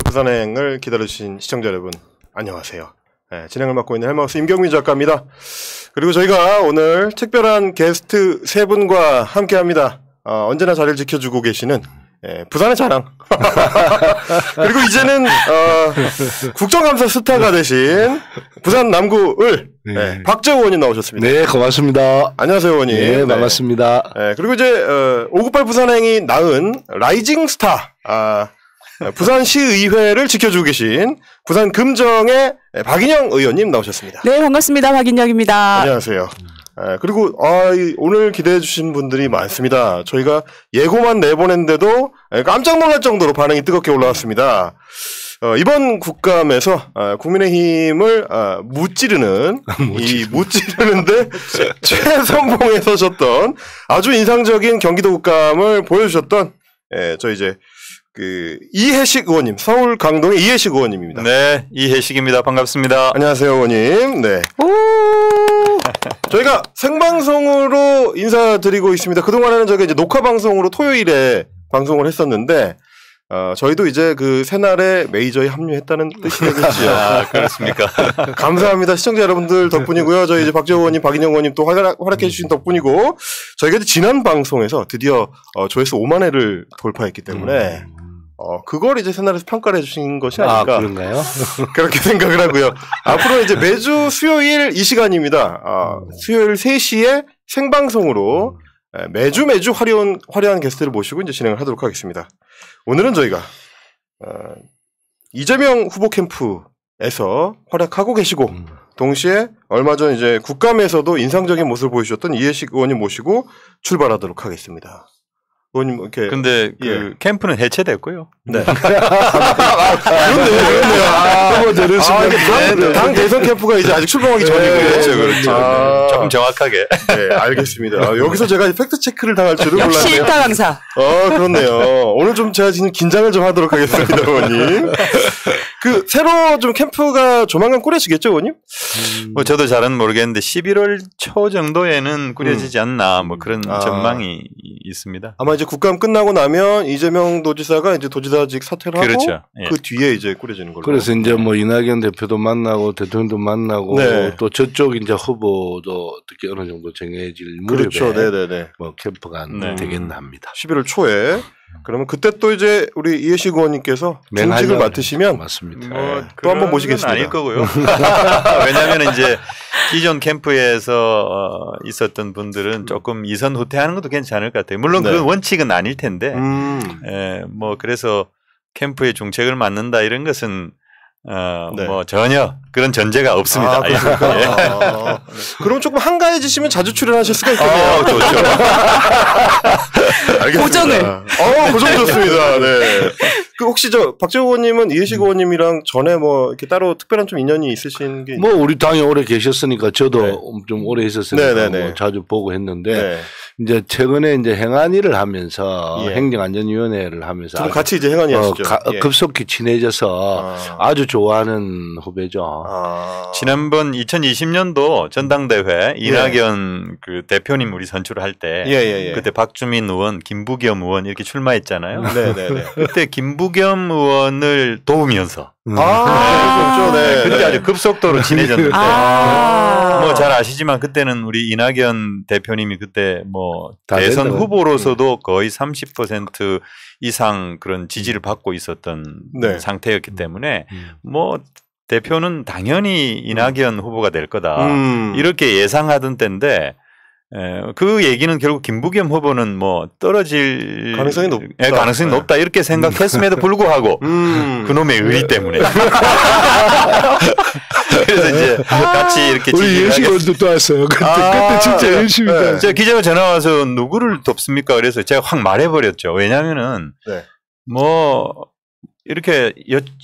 부산행을 기다려주신 시청자 여러분 안녕하세요. 네, 진행을 맡고 있는 헬마우스 임경민 작가입니다. 그리고 저희가 오늘 특별한 게스트 세 분과 함께합니다. 언제나 자리를 지켜주고 계시는 부산의 자랑 그리고 이제는 국정감사 스타가 되신 부산 남구을 박재호 의원님 나오셨습니다. 네, 고맙습니다. 안녕하세요, 의원님. 네, 반갑습니다. 네, 그리고 이제 598 부산행이 낳은 라이징 스타 부산시의회를 지켜주고 계신 부산 금정의 박인영 의원님 나오셨습니다. 네, 반갑습니다. 박인영입니다. 안녕하세요. 그리고 오늘 기대해 주신 분들이 많습니다. 저희가 예고만 내보냈는데도 깜짝 놀랄 정도로 반응이 뜨겁게 올라왔습니다. 이번 국감에서 국민의힘을 무찌르는데 최선봉에 서셨던 아주 인상적인 경기도 국감을 보여주셨던 저희 이제 이해식 의원님, 서울 강동의 이해식 의원님입니다. 네, 이해식입니다. 반갑습니다. 안녕하세요, 의원님. 네. 저희가 생방송으로 인사드리고 있습니다. 그동안에는 저희가 이제 녹화 방송으로 토요일에 방송을 했었는데, 저희도 이제 그 새날에 메이저에 합류했다는 뜻이 되겠지요. 그렇습니까? 감사합니다. 시청자 여러분들 덕분이고요. 저희 이제 박재호 의원님, 박인영 의원님 또 활약해 주신 덕분이고, 저희가 이제 지난 방송에서 드디어 조회수 5만 회를 돌파했기 때문에, 그걸 이제 새날에서 평가를 해주신 것이 아닐까. 그런가요? 그렇게 생각을 하고요. 앞으로 이제 매주 수요일 이 시간입니다. 수요일 3시에 생방송으로 매주 화려한 게스트를 모시고 이제 진행을 하도록 하겠습니다. 오늘은 저희가, 이재명 후보 캠프에서 활약하고 계시고, 동시에 얼마 전 이제 국감에서도 인상적인 모습을 보여주셨던 이해식 의원님 모시고 출발하도록 하겠습니다. 의원님, 이렇게. 근데 그 캠프는 해체됐고요. 네. 그렇네요. 당 대선 캠프가 이제 아직 출범하기 전이고요. 그렇죠. 조금 정확하게. 네, 알겠습니다. 여기서 제가 팩트 체크를 당할 줄은 몰랐네요. 역시 일타 강사. 그렇네요. 오늘 좀 제가 지금 긴장을 좀 하도록 하겠습니다, 의원님. 새로 좀 캠프가 조만간 꾸려지겠죠, 의원님? 뭐 저도 잘은 모르겠는데 11월 초 정도에는 꾸려지지 않나 뭐 그런 전망이 있습니다. 아마 이제 국감 끝나고 나면 이재명 도지사가 이제 도지사직 사퇴를 하고 그렇죠. 예. 그 뒤에 이제 꾸려지는 걸로. 그래서 이제 뭐 이낙연 대표도 만나고 대통령도 만나고 네. 또 저쪽 이제 후보도 어떻게 어느 정도 정해질 무렵에 그렇죠. 네네네. 뭐 캠프가 네. 되겠나 합니다. 11월 초에. 그러면 그때 또 이제 우리 이해식 의원님께서 중직을 맡으시면 맞습니다. 또 한 번 모시겠습니다. 아닐 거고요. 왜냐하면 이제 기존 캠프에서 있었던 분들은 조금 이선 후퇴하는 것도 괜찮을 것 같아요. 물론 그건 원칙은 아닐 텐데, 뭐 그래서 캠프의 중책을 맡는다 이런 것은 뭐 전혀 그런 전제가 없습니다. 그럼 조금 한가해지시면 자주 출연하실 수가 있겠네요. 좋죠. 알겠습니다. 고정을. 고정 좋습니다. 네. 혹시 박재호 의원님은 이해식 의원님이랑 전에 뭐 이렇게 따로 특별한 좀 인연이 있으신 게? 뭐 우리 당에 오래 계셨으니까 저도 좀 오래 있었으니까 뭐 자주 보고 했는데 이제 최근에 이제 행안위를 하면서 행정안전위원회를 하면서 같이 이제 행안위 하시죠. 급속히 친해져서 아주 좋아하는 후배죠. 지난번 2020년도 전당대회 이낙연 그 대표님 우리 선출할 때 그때 박주민 의원, 김부겸 의원 이렇게 출마했잖아요. 네네네. 그때 김부겸 의원을 도우면서 그때 아주 급속도로 친해졌는데 뭐 잘 아시지만 그때는 우리 이낙연 대표님이 그때 뭐 대선 후보로서도 거의 30% 이상 그런 지지를 받고 있었던 상태였기 때문에 뭐 대표는 당연히 이낙연 후보가 될 거다 이렇게 예상하던 때인데 그 얘기는 결국 김부겸 후보는 뭐 떨어질 가능성이 높다 이렇게 생각했음에도 불구하고 그놈의 의리 때문에 그래서 이제 같이 이렇게 우리 예식원도 또 왔어요. 그때 진짜 열심히 제가 기자가 전화 와서 누구를 돕습니까? 그래서 제가 확 말해버렸죠. 왜냐하면은 뭐 이렇게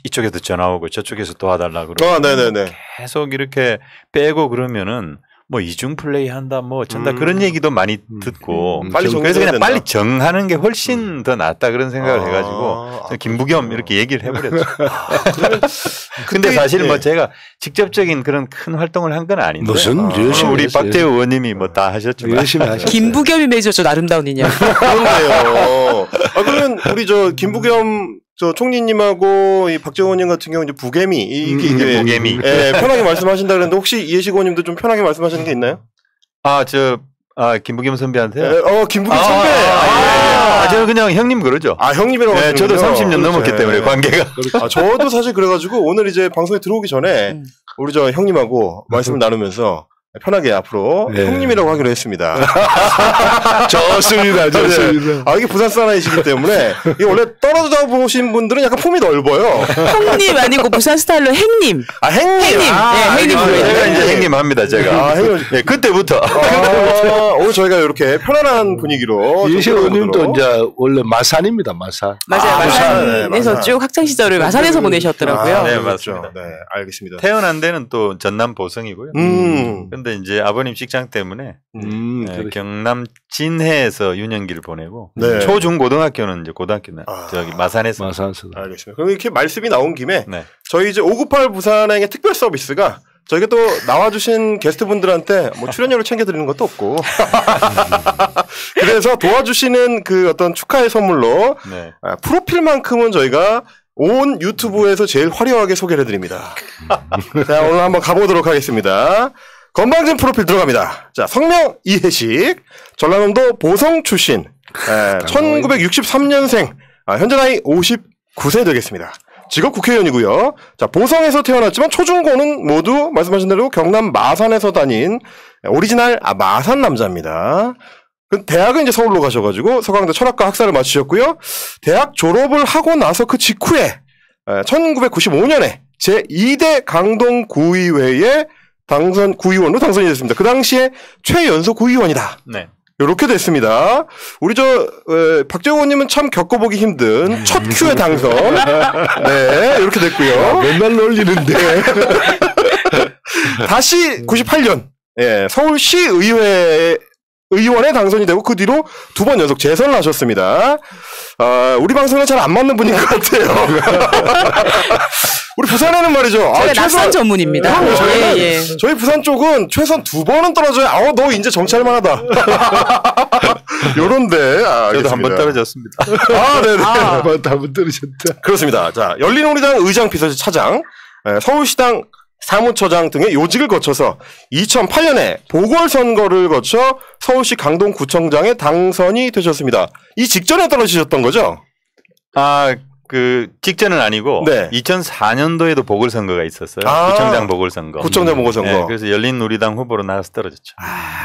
이쪽에도 전화 오고 저쪽에서 도와달라 그러고 계속 이렇게 빼고 그러면은 뭐 이중 플레이 한다 뭐 어쩐다 그런 얘기도 많이 듣고 그래서 그냥 빨리 정하는 게 훨씬 더 낫다 그런 생각을 해가지고 김부겸 이렇게 얘기를 해버렸죠. 근데 사실 뭐 제가 직접적인 그런 큰 활동을 한 건 아닌데 무슨 우리 박재호 의원님이 뭐 다 하셨죠. 열심히 하셨어요. 김부겸이 맺었죠. 아름다운 인연. 그런데요. 그러면 우리 김부겸 저 총리님하고 이 박재원님 같은 경우 이제 부개미 이게 부개미. 예, 편하게 말씀하신다 그랬는데 혹시 이해식 의원님도 좀 편하게 말씀하시는 게 있나요? 김부겸 선배한테요? 김부겸 선배. 저 그냥 형님 그러죠. 형님이라고 하시는군요. 저도 30년 넘었기 때문에 관계가. 저도 사실 그래가지고 오늘 이제 방송에 들어오기 전에 우리 저 형님하고 말씀을 나누면서 편하게 앞으로 형님이라고 하기로 했습니다. 좋습니다. 이게 부산 사나이시기 때문에 이게 원래 떨어져 보신 분들은 약간 폼이 넓어요. 형님 아니고 부산 스타일로 행님. 행님. 행님 제가 이제 행님 합니다. 제가. 행님. 그때부터. 오늘 저희가 이렇게 편안한 분위기로. 이해식 의원님도 이제 원래 마산입니다. 마산. 맞아요. 마산에서 쭉 학창 시절을 마산에서 보내셨더라고요. 네, 맞습니다. 네, 알겠습니다. 태어난 데는 또 전남 보성이고요. 근데 이제 아버님 직장 때문에 경남 진해에서 유년기를 보내고 초중 고등학교는 이제 고등학교는 저기 마산에서. 알겠습니다. 그럼 이렇게 말씀이 나온 김에 저희 이제 598 부산행의 특별 서비스가 저희가 또 나와주신 게스트분들한테 뭐 출연료를 챙겨드리는 것도 없고 그래서 도와주시는 그 어떤 축하의 선물로 프로필만큼은 저희가 온 유튜브에서 제일 화려하게 소개를 해드립니다. 자, 오늘 한번 가보도록 하겠습니다. 건방진 프로필 들어갑니다. 자, 성명 이해식, 전라남도 보성 출신, 1963년생, 현재 나이 59세 되겠습니다. 직업 국회의원이고요. 자, 보성에서 태어났지만 초중고는 모두 말씀하신 대로 경남 마산에서 다닌 오리지널 마산 남자입니다. 대학은 이제 서울로 가셔가지고 서강대 철학과 학사를 마치셨고요. 대학 졸업을 하고 나서 그 직후에 1995년에 제2대 강동 구의회에 구의원으로 당선이 됐습니다. 그 당시에 최연소 구의원이다. 네. 이렇게 됐습니다. 우리 박재원 의원님은 참 겪어보기 힘든 첫 큐의 당선. 네, 이렇게 됐고요. 맨날 놀리는데. 다시 98년 서울시 의원에 당선이 되고 그 뒤로 2번 연속 재선을 하셨습니다. 우리 방송은 잘 안 맞는 분인 것 같아요. 우리 부산에는 말이죠. 저희가 낙산 전문입니다. 저희 부산 쪽은 최소한 2번은 떨어져야 너 이제 정치할 만하다. 요런데 저도 한 번 떨어졌습니다. 네네. 한번 떨어졌다. 그렇습니다. 자, 열린우리당 의장 비서실 차장, 서울시당 사무처장 등의 요직을 거쳐서 2008년에 보궐선거를 거쳐 서울시 강동구청장에 당선이 되셨습니다. 이 직전에 떨어지셨던 거죠? 그 직전은 아니고 2004년도에도 보궐선거가 있었어요. 구청장 보궐선거. 구청장 보궐선거. 네, 그래서 열린우리당 후보로 나가서 떨어졌죠.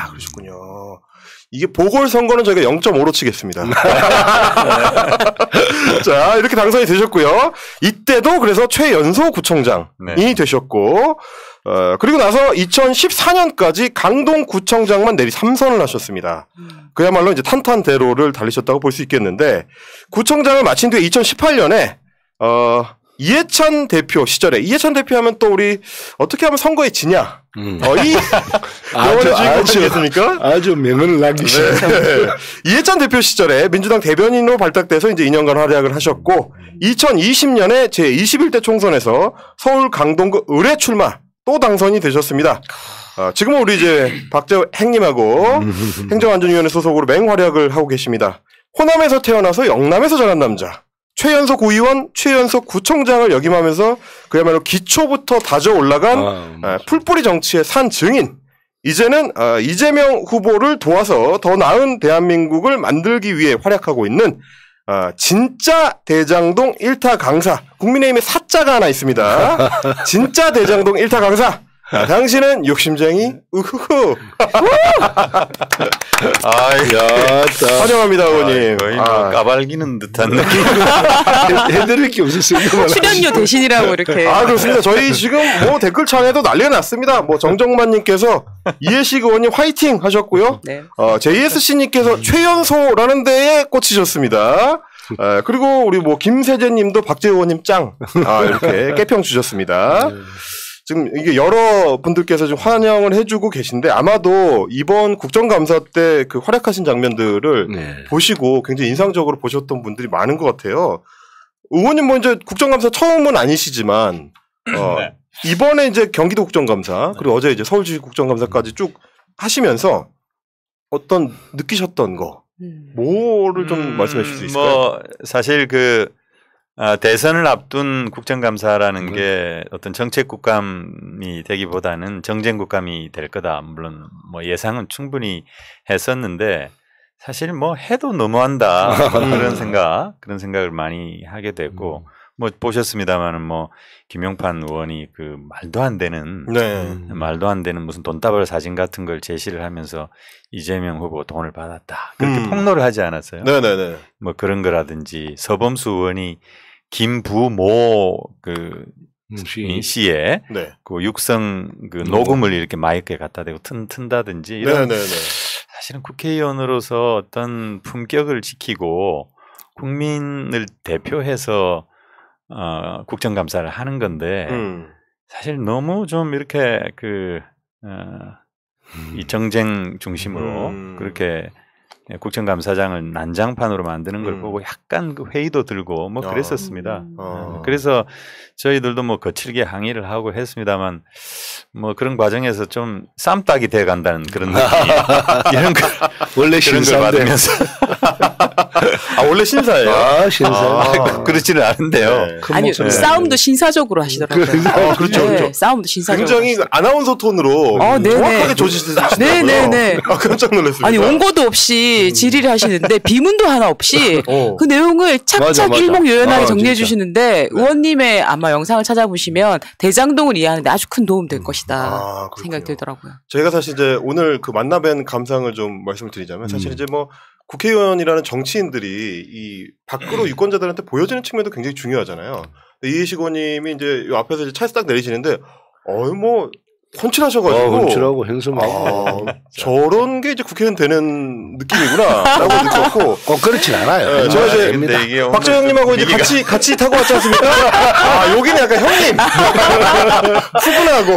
그러셨군요. 이게 보궐선거는 저희가 0.5로 치겠습니다. 자, 이렇게 당선이 되셨고요. 이때도 그래서 최연소 구청장이 되셨고, 그리고 나서 2014년까지 강동구청장만 내리 3선을 하셨습니다. 그야말로 이제 탄탄대로를 달리셨다고 볼 수 있겠는데, 구청장을 마친 뒤에 2018년에, 이해찬 대표 시절에, 이해찬 대표 하면 또 우리 어떻게 하면 선거에 지냐? 이 명언의 주인공이겠습니까? 아주 명언을 남기시네요. 이해찬 대표 시절에 민주당 대변인으로 발탁돼서 이제 2년간 활약을 하셨고, 2020년에 제21대 총선에서 서울 강동구 의뢰 출마 또 당선이 되셨습니다. 지금은 우리 이제 박재원 행님하고 행정안전위원회 소속으로 맹활약을 하고 계십니다. 호남에서 태어나서 영남에서 자란 남자. 최연소 구의원, 최연소 구청장을 역임하면서 그야말로 기초부터 다져 올라간 풀뿌리 정치의 산 증인. 이제는 이재명 후보를 도와서 더 나은 대한민국을 만들기 위해 활약하고 있는 진짜 대장동 1타 강사. 국민의힘에 사자가 하나 있습니다. 진짜 대장동 1타 강사. 당신은 욕심쟁이 우후후. 환영합니다, 의원님. 거의 뭐 까발기는 듯한 느낌. 해드릴 게 없었어요. 출연료 대신이라고 이렇게. 그렇습니다. 저희 지금 뭐 댓글창에도 난리가 났습니다. 뭐 정정만님께서 이해식 의원님 화이팅 하셨고요. JSC님께서 최연소라는 데에 꽂히셨습니다. 그리고 우리 뭐 김세재님도 박재원 의원님 짱 이렇게 깨평 주셨습니다. 지금 이게 여러 분들께서 좀 환영을 해주고 계신데 아마도 이번 국정감사 때 그 활약하신 장면들을 보시고 굉장히 인상적으로 보셨던 분들이 많은 것 같아요. 의원님 뭐 이제 국정감사 처음은 아니시지만 이번에 이제 경기도 국정감사 그리고 어제 이제 서울시 국정감사까지 쭉 하시면서 어떤 느끼셨던 거 뭐를 좀 말씀해 주실 수 있을까요? 뭐 사실 그 대선을 앞둔 국정감사라는 게 어떤 정책 국감이 되기보다는 정쟁 국감이 될 거다. 물론 뭐 예상은 충분히 했었는데 사실 뭐 해도 너무한다. 그런 생각을 많이 하게 됐고 뭐 보셨습니다만은 뭐 김용판 의원이 그 말도 안 되는 무슨 돈다발 사진 같은 걸 제시를 하면서 이재명 후보 돈을 받았다. 그렇게 폭로를 하지 않았어요. 네네네. 뭐 그런 거라든지 서범수 의원이 김부모 그 씨의 네. 그 육성 그 녹음을 이렇게 마이크에 갖다 대고 튼다든지 이런 사실은 국회의원으로서 어떤 품격을 지키고 국민을 대표해서 국정감사를 하는 건데 사실 너무 좀 이렇게 이 정쟁 중심으로 그렇게 국정감사장을 난장판으로 만드는 걸 보고 약간 그 회의도 들고 뭐 그랬었습니다. 그래서 저희들도 뭐 거칠게 항의를 하고 했습니다만 뭐 그런 과정에서 좀 쌈딱이 돼 간다는 그런 느낌 이런 거 원래 신사를 받으면서 원래 신사예요? 신사. 그렇지는 않은데요. 네. 아니 싸움도 신사적으로 하시더라고요. 그렇죠, 그렇죠. 싸움도 신사적으로. 굉장히 아나운서 톤으로 정확하게 조지시더라고요. 네네네. 깜짝 놀랐습니다. 아니 원고도 없이 질의를 하시는데 비문도 하나 없이 그 내용을 착착 일목요연하게 정리해 주시는데 의원님의 아마 영상을 찾아보시면 대장동을 이해하는데 아주 큰 도움 될 것이다 생각이 들더라고요. 저희가 사실 이제 오늘 그 만나뵌 감상을 좀 말씀을 드리자면 사실 이제 뭐 국회의원이라는 정치인들이 이 밖으로 유권자들한테 보여지는 측면도 굉장히 중요하잖아요. 이해식 의원님이 이제 요 앞에서 이제 차에서 딱 내리시는데 뭐 헌칠하셔가지고 헌칠하고 행성하고 저런 게 이제 국회의원 되는 느낌이구나라고 느꼈고 그렇진 않아요. 제가 이제 박정형님하고 이제 같이 타고 왔지 않습니까? 여기는 약간 형님 후분하고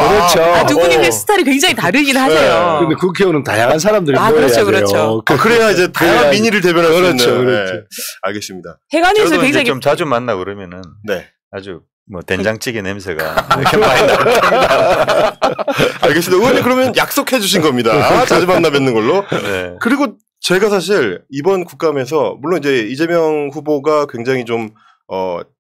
그렇죠. 두 분이 스타일이 굉장히 다르긴 하세요. 근데 국회의원은 다양한 사람들이 그렇죠. 그래야 이제 다양한 민의를 대변할 수 있는. 그렇죠. 알겠습니다. 해관에서 굉장히 좀 자주 만나 그러면은 아주 뭐 된장찌개 냄새가 이렇게 많이 알겠습니다. 의원님 그러면 약속해 주신 겁니다. 자주 만나 뵙는 걸로. 그리고 제가 사실 이번 국감에서 물론 이제 이재명 후보가 굉장히 좀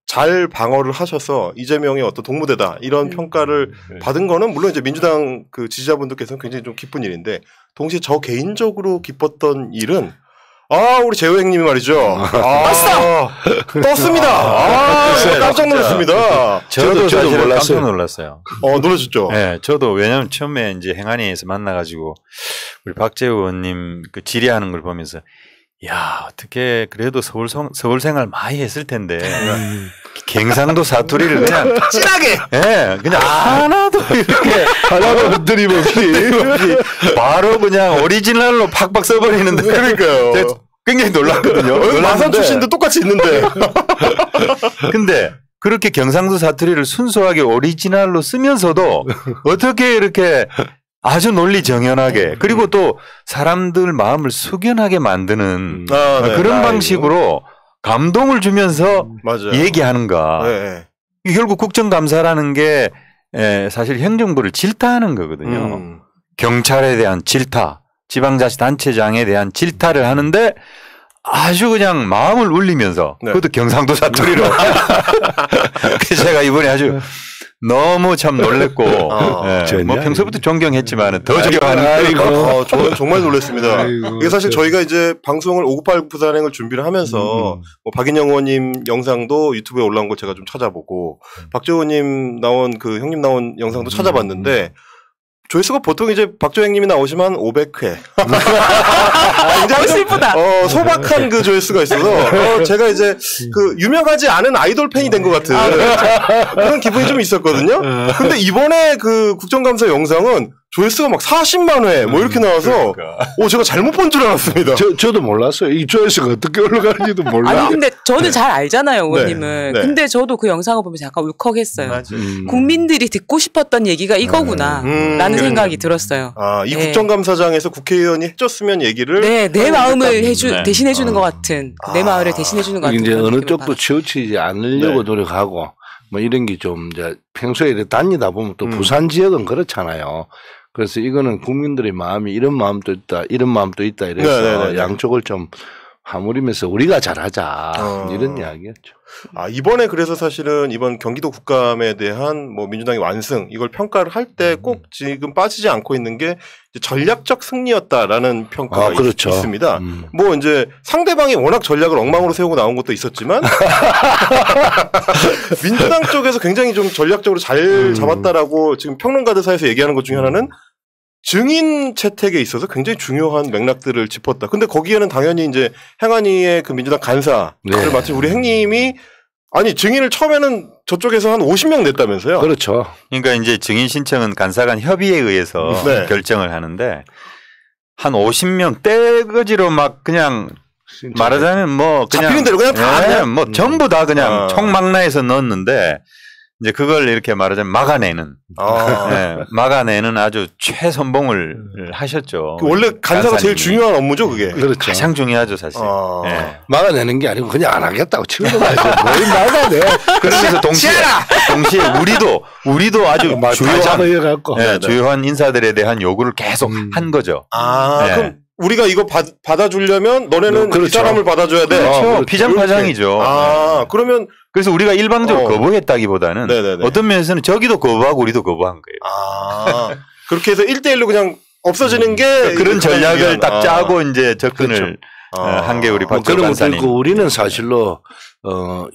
잘 방어를 하셔서 이재명의 어떤 동무대다 이런 평가를 받은 거는 물론 이제 민주당 그 지지자분들께서는 굉장히 좀 기쁜 일인데 동시에 저 개인적으로 기뻤던 일은 우리 재호 형님이 말이죠. 떴습니다. 깜짝 놀랐습니다. 저도 깜짝 놀랐어요. 놀라셨죠? 네, 저도 왜냐면 처음에 이제 행안위에서 만나가지고 우리 박재호 의원님 그 질의하는 걸 보면서 야, 어떻게 그래도 서울 생활 많이 했을 텐데 경상도 사투리를 그냥 진하게 그냥 하나도 이렇게 하나도 드림없이 바로 그냥 오리지널로 팍팍 써버리는데 그러니까요. 굉장히 놀랐거든요. 마산 출신도 똑같이 있는데 근데 그렇게 경상도 사투리를 순수하게 오리지널로 쓰면서도 어떻게 이렇게 아주 논리 정연하게 그리고 또 사람들 마음을 숙연하게 만드는 그런 방식으로 감동을 주면서 얘기하는가. 결국 국정감사라는 게 사실 행정부를 질타하는 거거든요. 경찰에 대한 질타, 지방자치단체장에 대한 질타를 하는데 아주 그냥 마음을 울리면서 그것도 경상도 사투리로. 그래서 제가 이번에 아주 너무 참 놀랬고 뭐 평소부터 존경했지만 더 존경하는 저는 정말 놀랐습니다. 이게 사실 저희가 이제 방송을 5989 부산행을 준비를 하면서 뭐 박인영 의원님 영상도 유튜브에 올라온 거 제가 좀 찾아보고 박재호 의원님 나온 그 형님 나온 영상도 찾아봤는데 조회수가 보통 이제 박재호 형님이 나오시면 500회. 굉장히 슬프다. 소박한 그 조회수가 있어서 제가 이제 그 유명하지 않은 아이돌 팬이 된 것 같은 그런 기분이 좀 있었거든요. 근데 이번에 그 국정감사 영상은 조회수가 막 40만 회 뭐 이렇게 나와서 제가 잘못 본 줄 알았습니다. 저도 몰랐어요. 이 조회수가 어떻게 올라가는지도 몰라요. 아니 근데 저는 잘 알잖아요, 의원님은. 근데 저도 그 영상을 보면서 약간 울컥했어요. 국민들이 듣고 싶었던 얘기가 이거구나 라는 생각이 들었어요. 이 국정감사장에서 국회의원이 해줬으면 얘기를 내 마음을 대신해 주는 것 같은 내 마음을 대신해 주는 것 같은 이제 어느 쪽도 치우치지 않으려고 노력하고 뭐 이런 게 좀 이제 평소에 다니다 보면 또 부산 지역은 그렇잖아요. 그래서 이거는 국민들의 마음이 이런 마음도 있다, 이런 마음도 있다 이래서 양쪽을 좀 하물이면서 우리가 잘하자 이런 이야기였죠. 이번에 그래서 사실은 이번 경기도 국감에 대한 뭐 민주당의 완승 이걸 평가를 할 때 꼭 지금 빠지지 않고 있는 게 전략적 승리였다라는 평가가 그렇죠. 있습니다. 뭐 이제 상대방이 워낙 전략을 엉망으로 세우고 나온 것도 있었지만 민주당 쪽에서 굉장히 좀 전략적으로 잘 잡았다라고 지금 평론가들 사이에서 얘기하는 것 중에 하나는 증인 채택에 있어서 굉장히 중요한 맥락들을 짚었다. 근데 거기에는 당연히 이제 행안위의 그 민주당 간사를 마치 우리 행님이 아니 증인을 처음에는 저쪽에서 한 50명 냈다면서요? 그렇죠. 그러니까 이제 증인 신청은 간사간 협의에 의해서 결정을 하는데 한 50명 떼거지로 막 그냥 말하자면 뭐 그냥 잡히는 대로 그냥 다 뭐 전부 다 그냥 총망라해서 넣었는데 이제 그걸 이렇게 말하자면 막아내는 막아내는 아주 최선봉을 하셨죠. 원래 간사가 제일 중요한 업무죠, 그게. 그렇죠. 가장 중요하죠, 사실. 막아내는 게 아니고 그냥 안 하겠다고 치는 거죠. 뭘 막아내. 그러면서 동시에 우리도 아주 주요한 인사들에 대한 요구를 계속 한 거죠. 그럼 우리가 이거 받아주려면 너네는 이 사람을 받아줘야 돼. 그렇죠. 피장파장이죠. 그러면 그래서 우리가 일방적으로 거부했다기보다는 어떤 면에서는 저기도 거부하고 우리도 거부한 거예요. 그렇게 해서 1대1로 그냥 없어지는 게 그런 전략을 딱 짜고 이제 접근을 한 게 우리 박정희 간사님. 우리는 사실로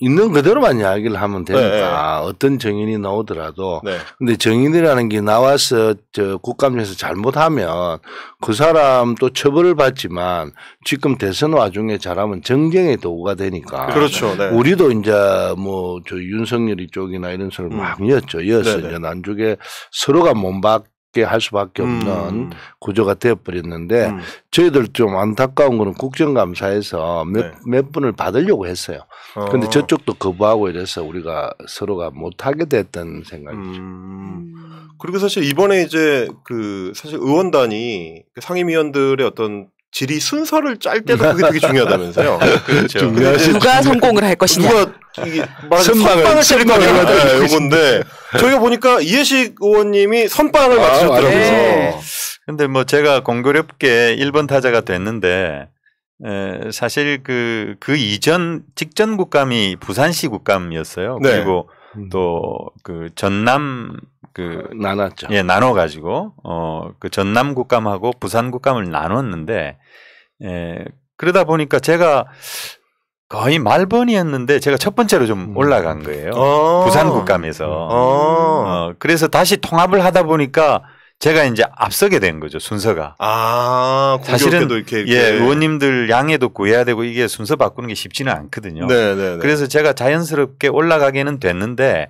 있는 그대로만 이야기를 하면 되니까 어떤 정인이 나오더라도 근데 정인이라는 게 나와서 저 국감에서 잘못하면 그 사람 또 처벌을 받지만 지금 대선 와중에 잘하면 정쟁의 도구가 되니까 그렇죠. 우리도 이제 뭐 저 윤석열이 쪽이나 이런 사람을 막 이어서 이제 난중에 서로가 몸박 할 수밖에 없는 구조가 되어버렸는데 저희들 좀 안타까운 거는 국정감사에서 몇 분을 받으려고 했어요. 그런데 저쪽도 거부하고 이래서 우리가 서로가 못하게 됐던 생각이죠. 그리고 사실 이번에 이제 그 사실 의원단이 상임위원들의 어떤 질의 순서를 짤 때도 그게 되게 중요하다면서요. 그렇죠. 누가 성공을 할 것이냐. 누가 선빵을 칠 거냐 요건데 저희가 보니까 이해식 의원님이 선빵을 맞추셨더라고요. 근데 뭐 제가 공교롭게 1번 타자가 됐는데 사실 그 이전 직전 국감이 부산시 국감이었어요. 그리고 또 그 전남 나눴죠. 나눠 가지고 그 전남 국감하고 부산 국감을 나눴는데 그러다 보니까 제가 거의 말번이었는데 제가 첫 번째로 좀 올라간 거예요. 부산 국감에서. 그래서 다시 통합을 하다 보니까 제가 이제 앞서게 된 거죠, 순서가. 사실은 이렇게. 의원님들 양해도 구해야 되고 이게 순서 바꾸는 게 쉽지는 않거든요. 그래서 제가 자연스럽게 올라가게는 됐는데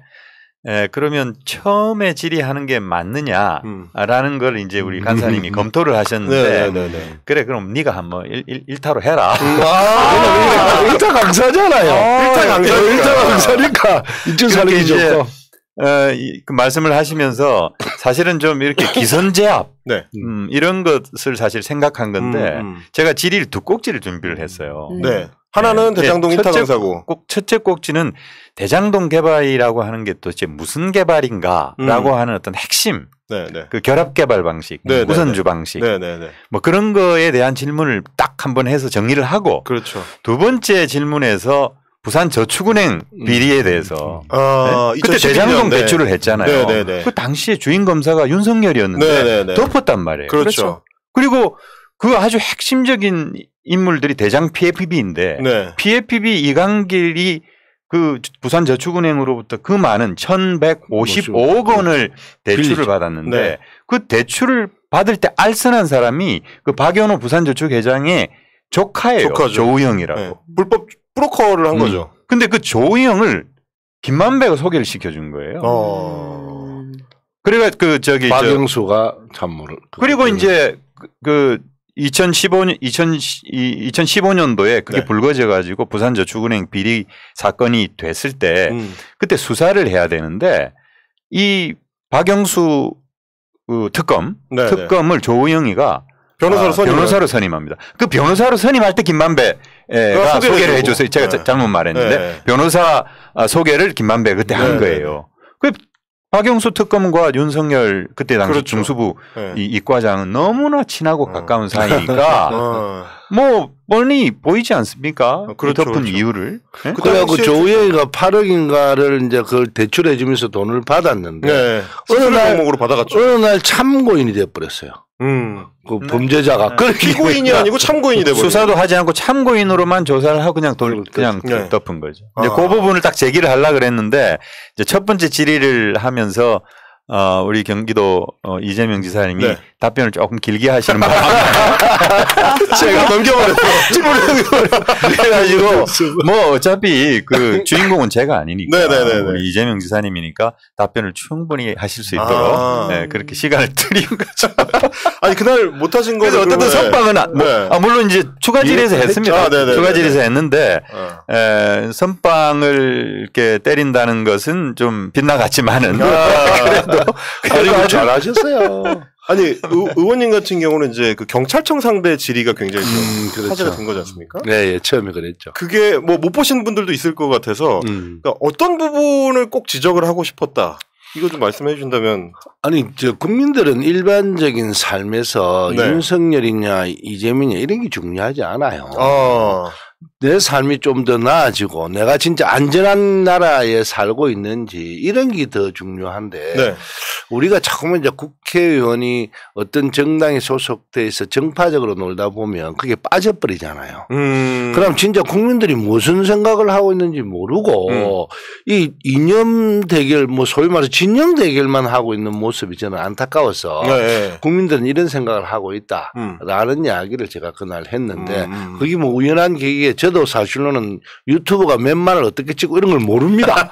그러면 처음에 질의하는 게 맞느냐라는 걸 이제 우리 간사님이 검토를 하셨는데 그래 그럼 네가 한번 일타로 해라. 1타 강사잖아요. 1타 강사니까 인증 살리기 좋고. 그 말씀을 하시면서 사실은 좀 이렇게 기선제압 이런 것을 사실 생각한 건데 제가 질의를 두 꼭지를 준비를 했어요. 하나는 대장동 1타 강사고 첫째 꼭지는 대장동 개발이라고 하는 게 도대체 무슨 개발인가라고 하는 어떤 핵심 그 결합 개발 방식, 우선주 방식 뭐 그런 거에 대한 질문을 딱 한번 해서 정리를 하고 두 번째 질문에서 부산 저축은행 비리에 대해서 그때 대장동 대출을 했잖아요. 그 당시에 주인 검사가 윤석열이었는데 덮었단 말이에요. 그렇죠. 그리고 그 아주 핵심적인 인물들이 대장 PFB인데 PFB 이강길이 그 부산 저축은행으로부터 그 많은 1,155억 원을 대출을 받았는데 그 대출을 받을 때 알선한 사람이 그 박연호 부산저축회장의 조카예요. 조우영이라고. 불법 브로커를 한 거죠. 근데 그 조우영을 김만배가 소개를 시켜준 거예요. 그래가 박영수가 참모를. 그리고 이제 그 2015년도에 그게 불거져 가지고 부산저축은행 비리 사건이 됐을 때 그때 수사를 해야 되는데 이 박영수 특검을 조우영이가 변호사로 선임합니다. 그 변호사로 선임할 때 김만배가 소개를 해줘서 제가 잘못 말했는데 변호사 소개를 김만배 그때 한 거예요. 그 박영수 특검과 윤석열 그때 당시 중수부 이 이과장은 너무나 친하고 가까운 사이니까 뭐 뻔히 보이지 않습니까? 그렇죠, 덮은 그렇죠. 이유를. 네? 그래갖고 조우영이가 8억인가를 이제 그걸 대출해주면서 돈을 받았는데 네. 어느 날 명목으로 받아갔죠. 어느 날 참고인이 돼버렸어요. 그 범죄자가 피고인이 아니고 참고인이 돼버렸어요. 수사도 하지 않고 참고인으로만 조사를 하고 그냥 네. 덮은 거죠. 이제 그 부분을 딱 제기를 하려고 그랬는데 이제 첫 번째 질의를 하면서 우리 경기도 이재명 지사님이 네. 답변을 조금 길게 하시는 바람에 제가 넘겨버렸어요. 그래가지고 뭐 어차피 그 주인공은 제가 아니니까 네네네네. 우리 이재명 지사님이니까 답변을 충분히 하실 수 있도록 네, 그렇게 시간을 드린 거죠. 아니 그날 못하신 거는 그래서 어쨌든 선빵은 물론 이제 추가 질의에서 했습니다. 추가 질의에서 했는데 선빵을 이렇게 때린다는 것은 좀 빗나갔지만은 그래도 잘하셨어요. 아니 의원님 같은 경우는 이제 그 경찰청 상대 질의가 굉장히 좀 그렇죠. 화제가 된 거지 않습니까? 네, 처음에 그랬죠. 그게 뭐 못 보신 분들도 있을 것 같아서 그러니까 어떤 부분을 꼭 지적을 하고 싶었다. 이거 좀 말씀해 주신다면. 아니 저 국민들은 일반적인 삶에서 네. 윤석열이냐 이재명이냐 이런 게 중요하지 않아요. 내 삶이 좀 더 나아지고 내가 진짜 안전한 나라에 살고 있는지 이런 게 더 중요한데 네. 우리가 자꾸만 이제 국회의원이 어떤 정당에 소속돼 있어 정파적으로 놀다 보면 그게 빠져버리잖아요. 그럼 진짜 국민들이 무슨 생각을 하고 있는지 모르고 이 이념 대결 뭐 소위 말해서 진영 대결만 하고 있는 모습이 저는 안타까워서 네. 국민들은 이런 생각을 하고 있다라는 이야기를 제가 그날 했는데 그게 뭐 우연한 계기에 저도 사실로는 유튜브가 몇만을 어떻게 찍고 이런 걸 모릅니다.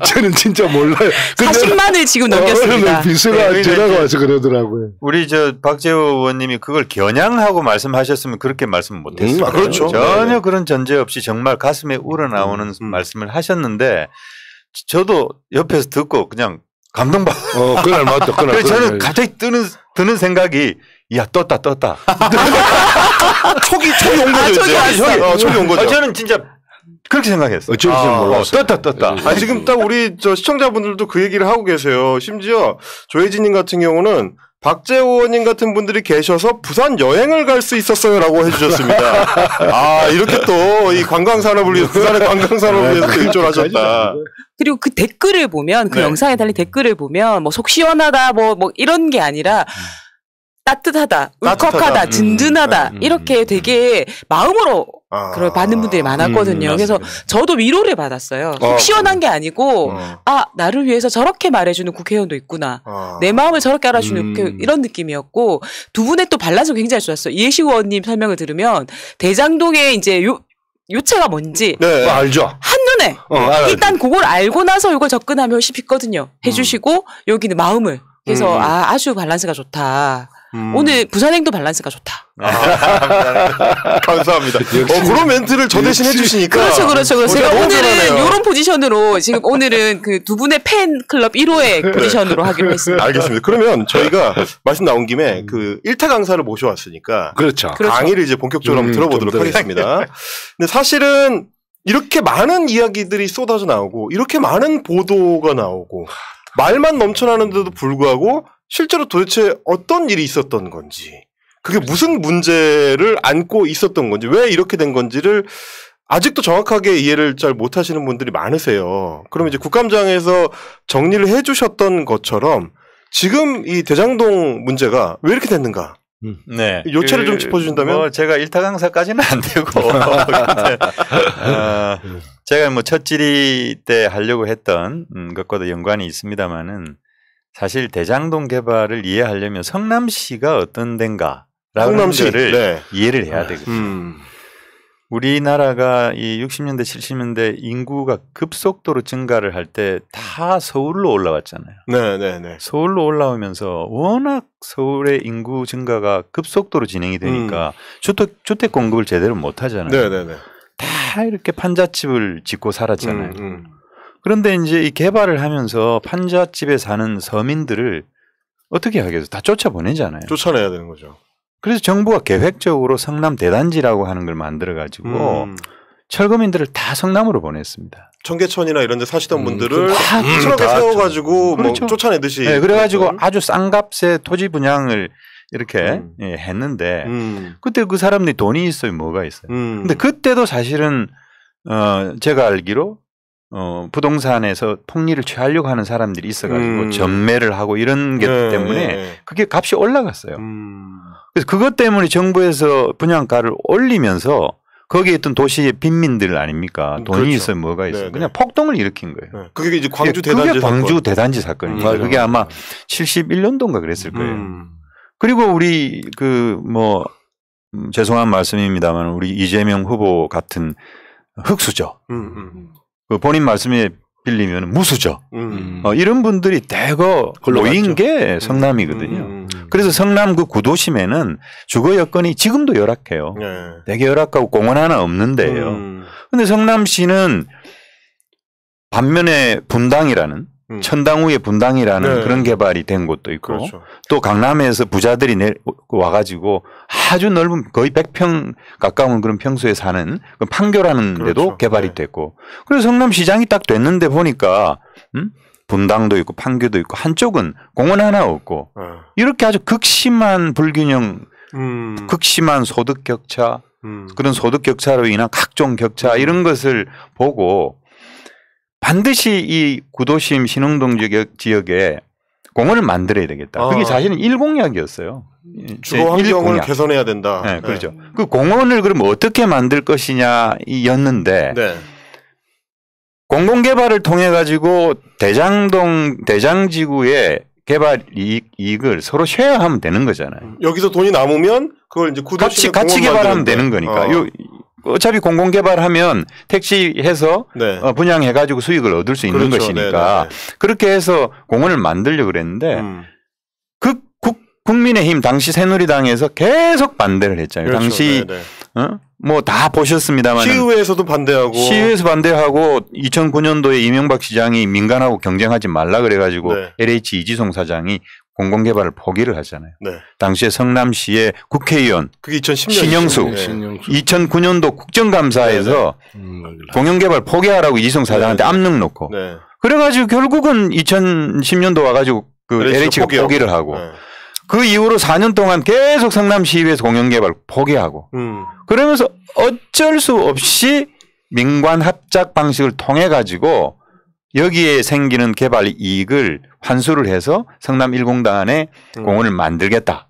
저는 진짜 몰라요. 40만을 지금 넘겼습니다. 비서가 전화가 와서 그러더라고요. 우리 저 박재호 의원님이 그걸 겨냥하고 말씀하셨으면 그렇게 말씀 못했어요. 그렇죠. 전혀 그런 전제 없이 정말 가슴에 우러나오는 말씀을 하셨는데 저도 옆에서 듣고 그냥 감동받. 그날 맞다. 그날. 저는 갑자기 드는 생각이 야 떴다. 촉이 온 거죠. 촉이 온 거죠. 저는 진짜 그렇게 생각했어요. 떴다. 아니 지금 딱 우리 저 시청자분들도 그 얘기를 하고 계세요. 심지어 조혜진님 같은 경우는 박재호 의원님 같은 분들이 계셔서 부산 여행을 갈 수 있었어요라고 해주셨습니다. 이렇게 또 이 관광산업을 위해서 부산의 관광산업을 위해서 일조를 하셨다. 그리고 그 댓글을 보면 그 영상에 달린 댓글을 보면 뭐 속 시원하다 뭐 이런 게 아니라 따뜻하다, 울컥하다, 든든하다 이렇게 되게 마음으로 그걸 받는 분들이 많았거든요. 그래서 저도 위로를 받았어요. 속 시원한 게 아니고 나를 위해서 저렇게 말해주는 국회의원도 있구나. 내 마음을 저렇게 알아주는 국회의원 이런 느낌이었고 두 분의 또 밸런스가 굉장히 좋았어요. 이해식 의원님 설명을 들으면 대장동에 이제 요체가 뭔지 알죠. 한눈에 일단 그걸 알고 나서 이걸 접근하면 훨씬 쉽거든요. 해주시고 여기는 마음을 그래서 아주 밸런스가 좋다. 오늘 부산행도 밸런스가 좋다. 감사합니다. 그런 멘트를 저 대신 해주시니까. 그렇죠. 제가 오늘은 이런 포지션으로 지금 오늘은 그 두 분의 팬클럽 1호의 포지션으로 하기로 했습니다. 알겠습니다. 그러면 저희가 말씀 나온 김에 그 1타 강사를 모셔왔으니까. 그렇죠. 강의를 이제 본격적으로 한번 들어보도록 하겠습니다. 근데 사실은 이렇게 많은 이야기들이 쏟아져 나오고 이렇게 많은 보도가 나오고 말만 넘쳐나는데도 불구하고 실제로 도대체 어떤 일이 있었던 건지 그게 무슨 문제를 안고 있었던 건지 왜 이렇게 된 건지를 아직도 정확하게 이해를 잘 못하시는 분들이 많으세요. 그럼 이제 국감장에서 정리를 해주셨던 것처럼 지금 이 대장동 문제가 왜 이렇게 됐는가? 네. 요체를 좀 짚어주신다면? 제가 1타 강사까지는 안 되고 제가 뭐 첫 질의 때 하려고 했던 것과도 연관이 있습니다만은 사실 대장동 개발을 이해하려면 성남시가 어떤 데인가라는 것을 이해를 해야 되거든요. 우리나라가 이 60년대 70년대 인구가 급속도로 증가를 할 때 다 서울로 올라왔잖아요. 네. 서울로 올라오면서 워낙 서울의 인구 증가가 급속도로 진행이 되니까 주택 공급을 제대로 못 하잖아요. 네. 다 이렇게 판잣집을 짓고 살았잖아요. 그런데 이제 이 개발을 하면서 판잣집에 사는 서민들을 어떻게 하겠어요? 다 쫓아보내잖아요. 쫓아내야 되는 거죠. 그래서 정부가 계획적으로 성남 대단지라고 하는 걸 만들어가지고 철거민들을 다 성남으로 보냈습니다. 청계천이나 이런 데 사시던 분들을 다 트럭에 세워가지고 그렇죠. 뭐 쫓아내듯이. 네, 그래가지고 아주 싼 값에 토지 분양을 이렇게 예, 했는데 그때 그 사람들이 돈이 있어요, 뭐가 있어요. 근데 그때도 사실은 제가 알기로 부동산에서 폭리를 취하려고 하는 사람들이 있어가지고 전매를 하고 이런 게 때문에 그게 값이 올라갔어요. 그래서 그것 때문에 정부에서 분양가를 올리면서 거기에 있던 도시의 빈민들 아닙니까? 돈이 그렇죠. 있어요, 뭐가 있어요. 그냥 폭동을 일으킨 거예요. 그게 이제 광주 대단지 그게 광주 대단지 사건입니다. 그게 아마 71년도인가 그랬을 거예요. 그리고 우리 죄송한 말씀입니다만 우리 이재명 후보 같은 흑수저, 그 본인 말씀에 빌리면 무수저, 이런 분들이 대거 모인 게 성남이거든요. 그래서 성남 그 구도심에는 주거 여건이 지금도 열악해요. 되게 열악하고 공원 하나 없는데요. 근데 성남시는 반면에 분당이라는 천당후에 분당이라는 그런 개발이 된 곳도 있고 그렇죠. 또 강남에서 부자들이 와가지고 아주 넓은 거의 100평 가까운 그런 평수에 사는 그 판교라는 데도 그렇죠. 개발이 됐고 그래서 성남시장이 딱 됐는데 보니까 분당도 있고 판교도 있고 한쪽은 공원 하나 없고 이렇게 아주 극심한 불균형 극심한 소득 격차 그런 소득 격차로 인한 각종 격차 이런 것을 보고 반드시 이 구도심 신흥동 지역에 공원을 만들어야 되겠다. 그게 자신은 1공약이었어요. 주거 환경을 개선해야 된다. 네, 그렇죠. 그 공원을 그럼 어떻게 만들 것이냐였는데 공공개발을 통해 가지고 대장지구의 개발 이익을 서로 쉐어하면 되는 거잖아요. 여기서 돈이 남으면 그걸 이제 구도심에 같이 개발하면 되는 거니까. 어차피 공공개발하면 택시해서 분양해가지고 수익을 얻을 수 있는 그렇죠. 것이니까 그렇게 해서 공원을 만들려고 그랬는데 국민의힘 당시 새누리당에서 계속 반대를 했잖아요. 그렇죠. 당시 뭐 다 보셨습니다만 시의회에서도 반대하고 시의회에서 반대하고 2009년도에 이명박 시장이 민간하고 경쟁하지 말라 그래가지고 LH 이지송 사장이 공공개발을 포기를 하잖아요. 당시에 성남시의 국회의원 그게 2010년 신영숙 2009년도 국정감사에서 공영개발 포기하라고 이지송 사장한테 압력 놓고 그래가지고 결국은 2010년도 와가지고 그 LH가 포기를 하고 그 이후로 4년 동안 계속 성남시의회에서 공영개발 포기하고 그러면서 어쩔 수 없이 민관 합작 방식을 통해 가지고 여기에 생기는 개발 이익을 환수를 해서 성남 1공단에 공원을 만들겠다.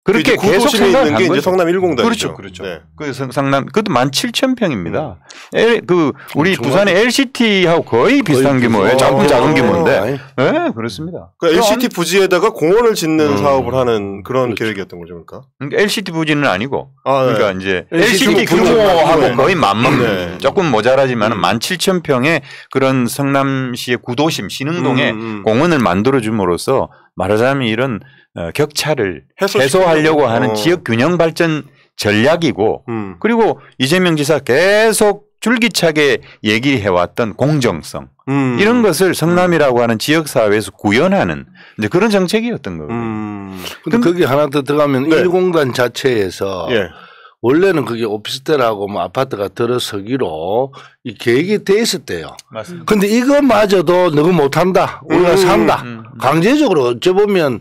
그렇게 계속 생각한 게 이제 성남 1공단이죠. 그렇죠, 그렇죠. 그래서 성남 그것도 17,000평입니다. 우리 부산의 LCT하고 거의 비슷한 규모예요. 조금 작은 규모인데. 네, 그렇습니다. 그러니까 LCT 부지에다가 공원을 짓는 사업을 하는 그런 그렇죠. 계획이었던 거죠, 그러니까. LCT 부지는 아니고, 그러니까 이제 LCT 규모하고 거의 맞먹는 조금 모자라지만은 17,000평의 그런 성남시의 구도심 신흥동에 공원을 만들어줌으로써 말하자면 이런 격차를 해소하려고 하는 지역 균형 발전 전략이고 그리고 이재명 지사 계속 줄기차게 얘기해왔던 공정성 이런 것을 성남이라고 하는 지역사회에서 구현하는 이제 그런 정책이었던 거거든요. 근데 거기 하나 더 들어가면 1공단 자체에서 원래는 그게 오피스텔하고 뭐 아파트가 들어서기로 이 계획이 돼 있었대요. 맞습니다. 근데 이거마저도 너가 못한다. 우리가 산다. 강제적으로 어쩌보면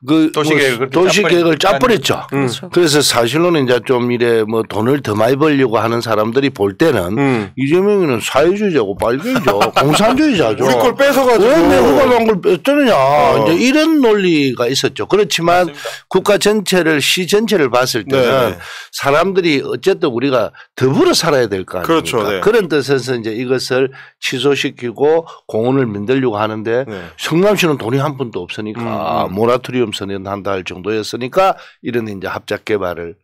그 도시계획을 짜버렸죠. 그래서 사실로는 이제 좀 이래 뭐 돈을 더 많이 벌려고 하는 사람들이 볼 때는 이재명이는 사회주의자고 빨갱이죠. 공산주의자죠. 우리 걸 뺏어가지고. 왜 내 후가간 걸 뺏느냐. 이제 이런 논리가 있었죠. 그렇지만 맞습니다. 국가 전체를 시 전체를 봤을 때는 사람들이 어쨌든 우리가 더불어 살아야 될 거 아닙니까. 그렇죠. 그런 뜻에서 이제 이것을 취소시키고 공원을 만들려고 하는데 성남시는 돈이 한 푼도 없으니까 모라토리움 선언한다 할 정도였으니까 이런 이제 합작 개발을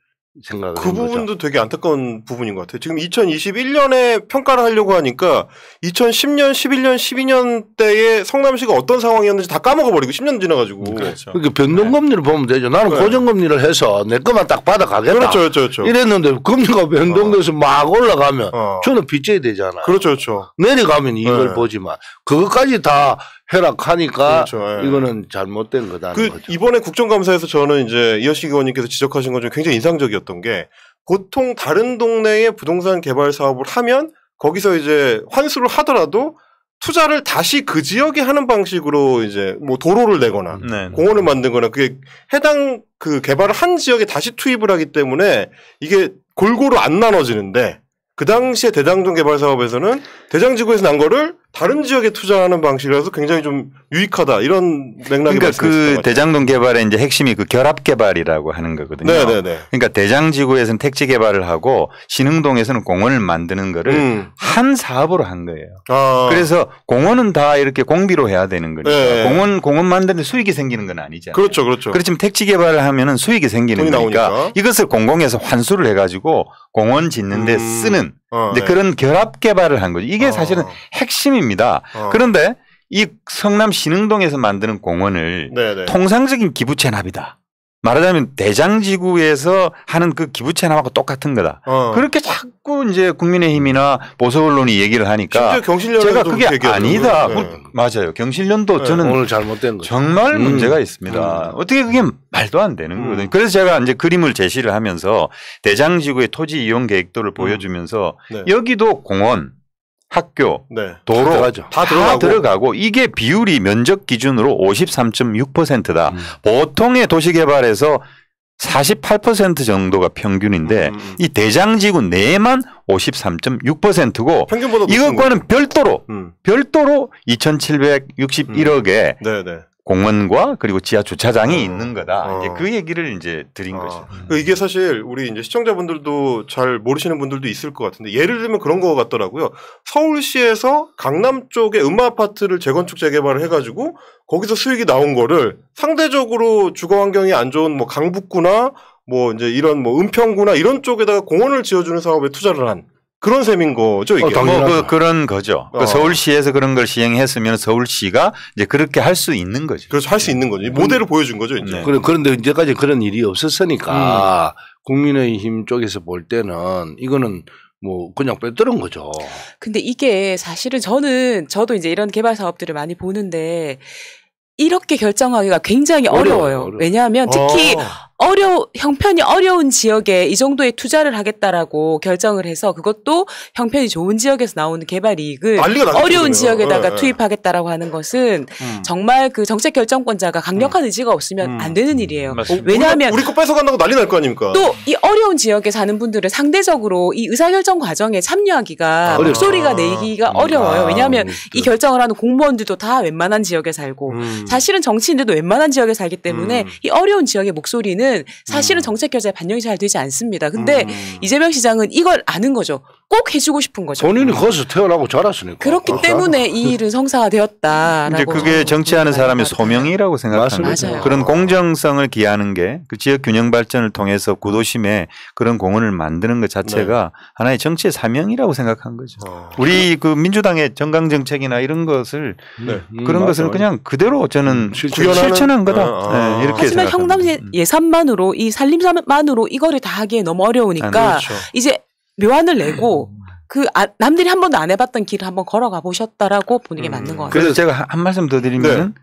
생각을 그 부분도 되게 안타까운 부분인 것 같아요. 지금 2021년에 평가를 하려고 하니까 2010년, 11년, 12년 때에 성남시가 어떤 상황이었는지 다 까먹어버리고 10년 지나가지고. 그렇죠. 그러니까 변동금리를 보면 되죠. 나는 고정금리를 해서 내 것만 딱 받아가겠다. 그렇죠. 이랬는데 금리가 변동돼서 막 올라가면 저는 빚져야 되잖아요. 그렇죠. 내려가면 이걸 보지만 그것까지 다 해락하니까 이거는 잘못된 거다는 거죠. 이번에 국정감사에서 저는 이제 이현식 의원님께서 지적하신 것 중에 굉장히 인상적이었던 게 보통 다른 동네에 부동산 개발 사업을 하면 거기서 이제 환수를 하더라도 투자를 다시 그 지역에 하는 방식으로 이제 뭐 도로를 내거나 공원을 만들거나 그게 해당 그 개발을 한 지역에 다시 투입을 하기 때문에 이게 골고루 안 나눠지는데 그 당시에 대장동 개발 사업에서는 대장지구에서 난 거를 다른 지역에 투자하는 방식이라서 굉장히 좀 유익하다 이런 맥락이 그러니까 그 대장동 개발의 이제 핵심이 그 결합 개발이라고 하는 거거든요. 네네네. 그러니까 대장지구에서는 택지 개발을 하고 신흥동에서는 공원을 만드는 거를 한 사업으로 한 거예요. 그래서 공원은 다 이렇게 공비로 해야 되는 거니까 네. 공원 만드는데 수익이 생기는 건 아니잖아요. 그렇죠, 그렇죠. 그렇지만 택지 개발을 하면은 수익이 생기는 거니까 나오니까. 이것을 공공에서 환수를 해가지고 공원 짓는데 쓰는 이제 네. 그런 결합 개발을 한 거죠. 이게 사실은 핵심입니다. 그런데 이 성남 신흥동에서 만드는 공원을 네네. 통상적인 기부 체납이다. 말하자면 대장지구에서 하는 그 기부 체납하고 똑같은 거다. 그렇게 자꾸 이제 국민의힘이나 보수 언론이 얘기를 하니까 제가 그게 아니다. 네. 맞아요. 경실련도 네. 저는 오늘 잘못된 거죠. 정말 문제가 있습니다. 어떻게 그게 말도 안 되는 거거든요. 그래서 제가 이제 그림을 제시를 하면서 대장지구의 토지 이용 계획도를 보여주면서 네. 여기도 공원 학교, 네. 도로 다 들어가고 이게 비율이 면적 기준으로 53.6%다. 보통의 도시개발에서 48% 정도가 평균인데 이 대장지구 내만 53.6%고 이것과는 별도로 2,761억에 공원과 그리고 지하 주차장이 있는 거다. 이제 그 얘기를 이제 드린 거죠. 이게 사실 우리 이제 시청자분들도 잘 모르시는 분들도 있을 것 같은데 예를 들면 그런 거 같더라고요. 서울시에서 강남 쪽에 음마아파트를 재건축 재개발을 해가지고 거기서 수익이 나온 거를 상대적으로 주거 환경이 안 좋은 뭐 강북구나 뭐 이제 이런 뭐 은평구나 이런 쪽에다가 공원을 지어주는 사업에 투자를 한. 그런 셈인 거죠, 이게. 그런 거죠. 서울시에서 그런 걸 시행했으면 서울시가 이제 그렇게 할 수 있는 거죠. 그렇죠. 할 수 있는 거죠. 모델을 보여준 거죠, 이제. 네. 그런데 이제까지 그런 일이 없었으니까 국민의힘 쪽에서 볼 때는 이거는 뭐 그냥 빼뜨린 거죠. 근데 이게 사실은 저도 이제 이런 개발 사업들을 많이 보는데 이렇게 결정하기가 굉장히 어려워요. 왜냐하면 특히 형편이 어려운 지역에 이 정도의 투자를 하겠다라고 결정을 해서 그것도 형편이 좋은 지역에서 나오는 개발 이익을 어려운 지역에다가 투입하겠다라고 하는 것은 정말 그 정책 결정권자가 강력한 의지가 없으면 안 되는 일이에요. 왜냐하면 우리 거 뺏어간다고 난리 날 거 아닙니까? 또 이 어려운 지역에 사는 분들은 상대적으로 이 의사결정 과정에 참여하기가 목소리가 내기가 어려워요. 왜냐하면 이 결정을 하는 공무원들도 다 웬만한 지역에 살고 사실은 정치인들도 웬만한 지역에 살기 때문에 이 어려운 지역의 목소리는 사실은 정책 결정에 반영이 잘 되지 않습니다. 근데 이재명 시장은 이걸 아는 거죠. 꼭 해주고 싶은 거죠. 본인이 거기서 태어나고 자랐으니까. 그렇기 때문에 이 일은 성사되었다라고. 이제 그게 정치하는 사람의 소명이라고 생각합니다. 맞아요. 그런 공정성을 기하는 게 그 지역 균형 발전을 통해서 구도심에 그런 공원을 만드는 것 자체가 하나의 정치의 사명이라고 생각한 거죠. 우리 그 민주당의 정강 정책이나 이런 것을 그런 것을 그냥 그대로 저는 실천한 거다. 네, 이렇게 하지만 생각합니다. 형남 예산만으로 이 살림만으로 이거를 다 하기에 너무 어려우니까 그렇죠. 이제 묘안을 내고 남들이 한 번도 안 해봤던 길을 한번 걸어가 보셨다라고 보는 게 맞는 것 같아요. 그래서 제가 한 말씀 더 드리면은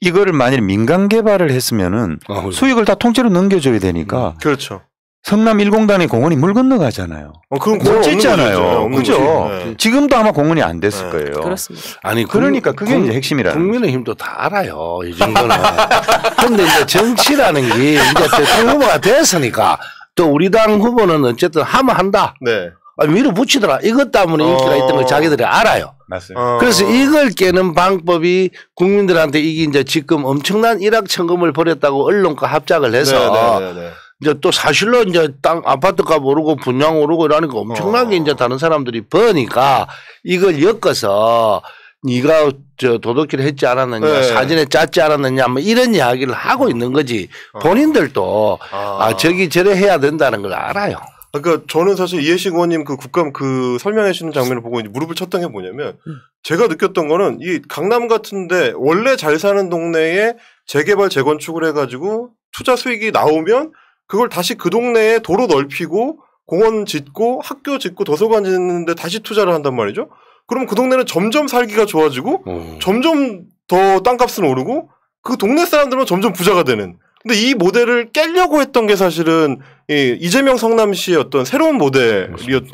이거를 만일 민간 개발을 했으면은 수익을 다 통째로 넘겨줘야 되니까. 그렇죠. 성남 1공단의 공원이 물 건너가잖아요. 그럼 못 짓잖아요. 그죠? 지금도 아마 공원이 안 됐을 거예요. 그렇습니다. 아니 그러니까 그게 이제 핵심이라는. 국민의힘도 다 알아요. 이 정도는. 그런데 이제 정치라는 게 이제 대통령 후보가 됐으니까 또 우리 당 후보는 어쨌든 하면 한다. 네. 밀어붙이더라. 이것 때문에 인기가 있던 걸 자기들이 알아요. 맞습니다. 그래서 이걸 깨는 방법이 국민들한테 이게 이제 지금 엄청난 일확천금을 벌였다고 언론과 합작을 해서 이제 또 사실로 이제 땅 아파트 값 오르고 분양 오르고 이러니까 엄청나게 이제 다른 사람들이 버니까 이걸 엮어서 네가 도둑질 했지 않았느냐 사진에 짰지 않았느냐 뭐 이런 이야기를 하고 있는 거지. 본인들도 저기 저래 해야 된다는 걸 알아요. 그러니까 저는 사실 이해식 의원님 그 국감 그 설명해 주시는 장면을 보고 이제 무릎을 쳤던 게 뭐냐면 제가 느꼈던 거는 이 강남 같은데 원래 잘 사는 동네에 재개발 재건축을 해가지고 투자 수익이 나오면 그걸 다시 그 동네에 도로 넓히고 공원 짓고 학교 짓고 도서관 짓는데 다시 투자를 한단 말이죠. 그럼 그 동네는 점점 살기가 좋아지고 점점 더 땅값은 오르고 그 동네 사람들은 점점 부자가 되는. 근데 이 모델을 깨려고 했던 게 사실은 이재명 성남시의 어떤 새로운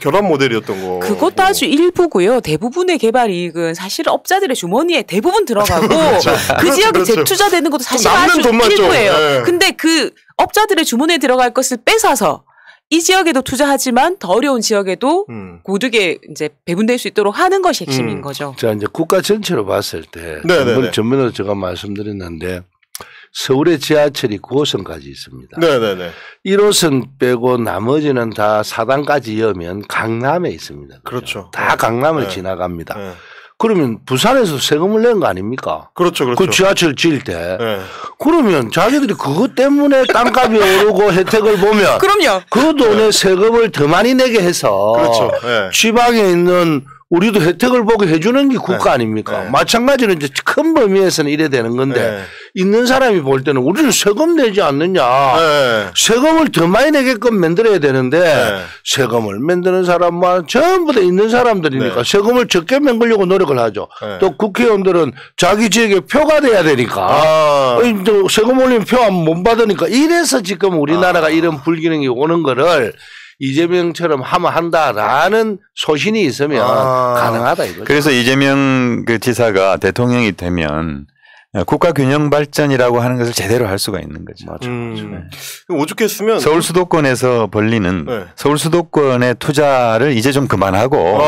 결합 모델이었던 거. 그것도 아주 일부고요. 대부분의 개발 이익은 사실 업자들의 주머니에 대부분 들어가고 그렇죠. 그 지역에 그렇죠. 재투자되는 것도 사실 남는 아주 돈만 일부예요. 네. 근데 그 업자들의 주머니에 들어갈 것을 뺏어서 이 지역에도 투자하지만 더 어려운 지역에도 고득에 이제 배분될 수 있도록 하는 것이 핵심인 거죠. 자, 이제 국가 전체로 봤을 때 전번에도 제가 말씀드렸는데 서울의 지하철이 9호선까지 있습니다. 네네네. 1호선 빼고 나머지는 다 4단까지 이으면 강남에 있습니다. 그렇죠. 다 강남을 지나갑니다. 그러면 부산에서 세금을 낸 거 아닙니까? 그렇죠, 그렇죠. 그 지하철 지을 때. 그러면 자기들이 그것 때문에 땅값이 오르고 혜택을 보면. 그럼요. 그 돈에 세금을 더 많이 내게 해서. 그렇죠. 지방에 있는 우리도 혜택을 보게 해주는 게 국가 아닙니까? 마찬가지로 이제 큰 범위에서는 이래 되는 건데 있는 사람이 볼 때는 우리는 세금 내지 않느냐. 세금을 더 많이 내게끔 만들어야 되는데 세금을 만드는 사람만 전부 다 있는 사람들이니까 세금을 적게 만들려고 노력을 하죠. 또 국회의원들은 자기 지역에 표가 돼야 되니까 세금 올리면 표 못 받으니까 이래서 지금 우리나라가 이런 불균형이 오는 거를 이재명처럼 하면 한다라는 소신이 있으면 가능하다 이거죠. 그래서 이재명 그 지사가 대통령이 되면 국가 균형 발전이라고 하는 것을 제대로 할 수가 있는 거죠. 맞아. 오죽했으면 서울 수도권에서 벌리는 서울 수도권의 투자를 이제 좀 그만하고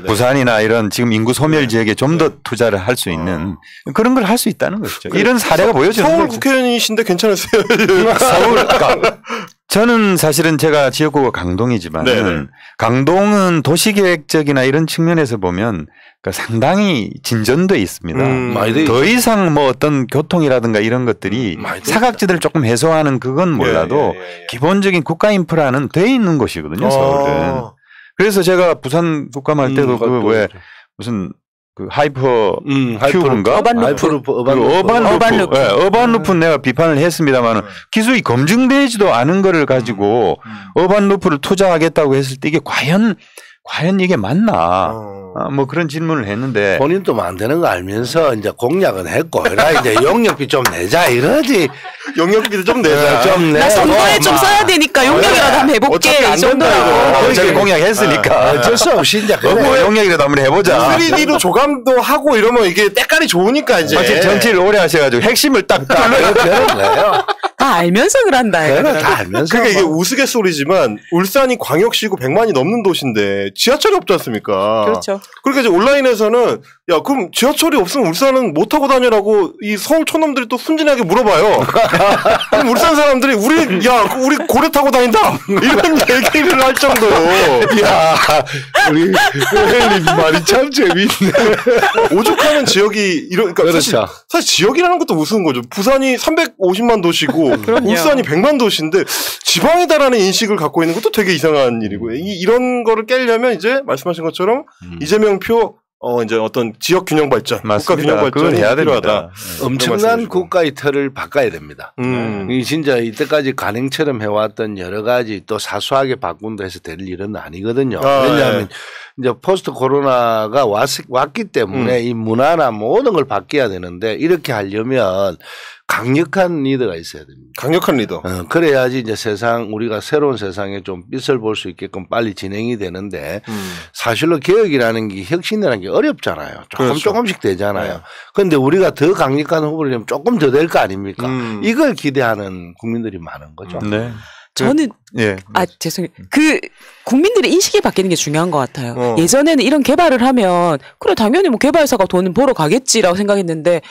부산이나 이런 지금 인구 소멸 지역에 좀 더 투자를 할 수 있는 그런 걸 할 수 있다는 것이죠. 이런 사례가 보여지는 서울 거죠. 국회의원이신데 괜찮으세요? 서울 저는 사실은 제가 지역구가 강동이지만 강동은 도시계획적이나 이런 측면에서 보면 상당히 진전돼 있습니다. 더 이상 뭐 어떤 교통이라든가 이런 것들이 사각지대를 조금 해소하는 그건 몰라도 기본적인 국가 인프라는 돼 있는 곳이거든요. 서울은. 그래서 제가 부산 국감 할 때도 그 왜 무슨 그 하이퍼 큐브인가? 어반루프 내가 비판을 했습니다만 기술이 검증되지도 않은 거를 가지고 어반루프를 투자하겠다고 했을 때 이게 과연 이게 맞나? 뭐 그런 질문을 했는데 본인도 만드는 거 알면서 이제 공약은 했고 그래 이제 용역비 좀 내자 이러지. 용역비도 좀 내자. 좀 나 선거에 좀 써야 되니까 용역이라도 한번 해볼게. 이 정도라고. 어차피 공약했으니까 어쩔 수 없이 이제 용역이라도 한번 해보자. 3D로 조감도 하고 이러면 이게 때깔이 좋으니까 이제. 어차피 정치를 오래 하셔가지고 핵심을 딱 거예요. 다 알면서 그런다. 다 알면서. 그러니까 이게 우스갯소리지만 울산이 광역시고 100만이 넘는 도시인데 지하철이 없지 않습니까? 그렇죠. 그러니까 이제 온라인에서는 야 그럼 지하철이 없으면 울산은 못 타고 다니라고 이 서울 촌놈들이 또 순진하게 물어봐요. 그럼 울산 사람들이 우리 고래 타고 다닌다 이런 얘기를 할 정도로. 야 우리 혜연이 말이 참 재밌네. 오죽하면 지역이 이런 그러니까 사실 지역이라는 것도 우스운 거죠. 부산이 350만 도시고 울산이 100만 도시인데 지방이다라는 인식을 갖고 있는 것도 되게 이상한 일이고 이런 거를 깨려면 이제 말씀하신 것처럼 이재명 표 이제 어떤 지역 균형 발전, 맞습니다. 국가 균형 발전이 해야 필요하다. 엄청난 국가의 틀을 바꿔야 됩니다. 이 진짜 이때까지 간행처럼 해왔던 여러 가지 또 사소하게 바꾼다 해서 될 일은 아니거든요. 왜냐하면 이제 포스트 코로나가 왔기 때문에 이 문화나 모든 걸 바뀌어야 되는데 이렇게 하려면 강력한 리더가 있어야 됩니다. 강력한 리더. 그래야지 이제 우리가 새로운 세상에 좀 빛을 볼 수 있게끔 빨리 진행이 되는데 사실로 개혁이라는 게 혁신이라는 게 어렵잖아요. 조금씩 되잖아요. 그런데 우리가 더 강력한 후보를 내면 조금 더 될 거 아닙니까? 이걸 기대하는 국민들이 많은 거죠. 네. 저는 죄송해요. 그 국민들의 인식이 바뀌는 게 중요한 것 같아요. 예전에는 이런 개발을 하면 그래 당연히 뭐 개발사가 돈을 벌어 가겠지라고 생각했는데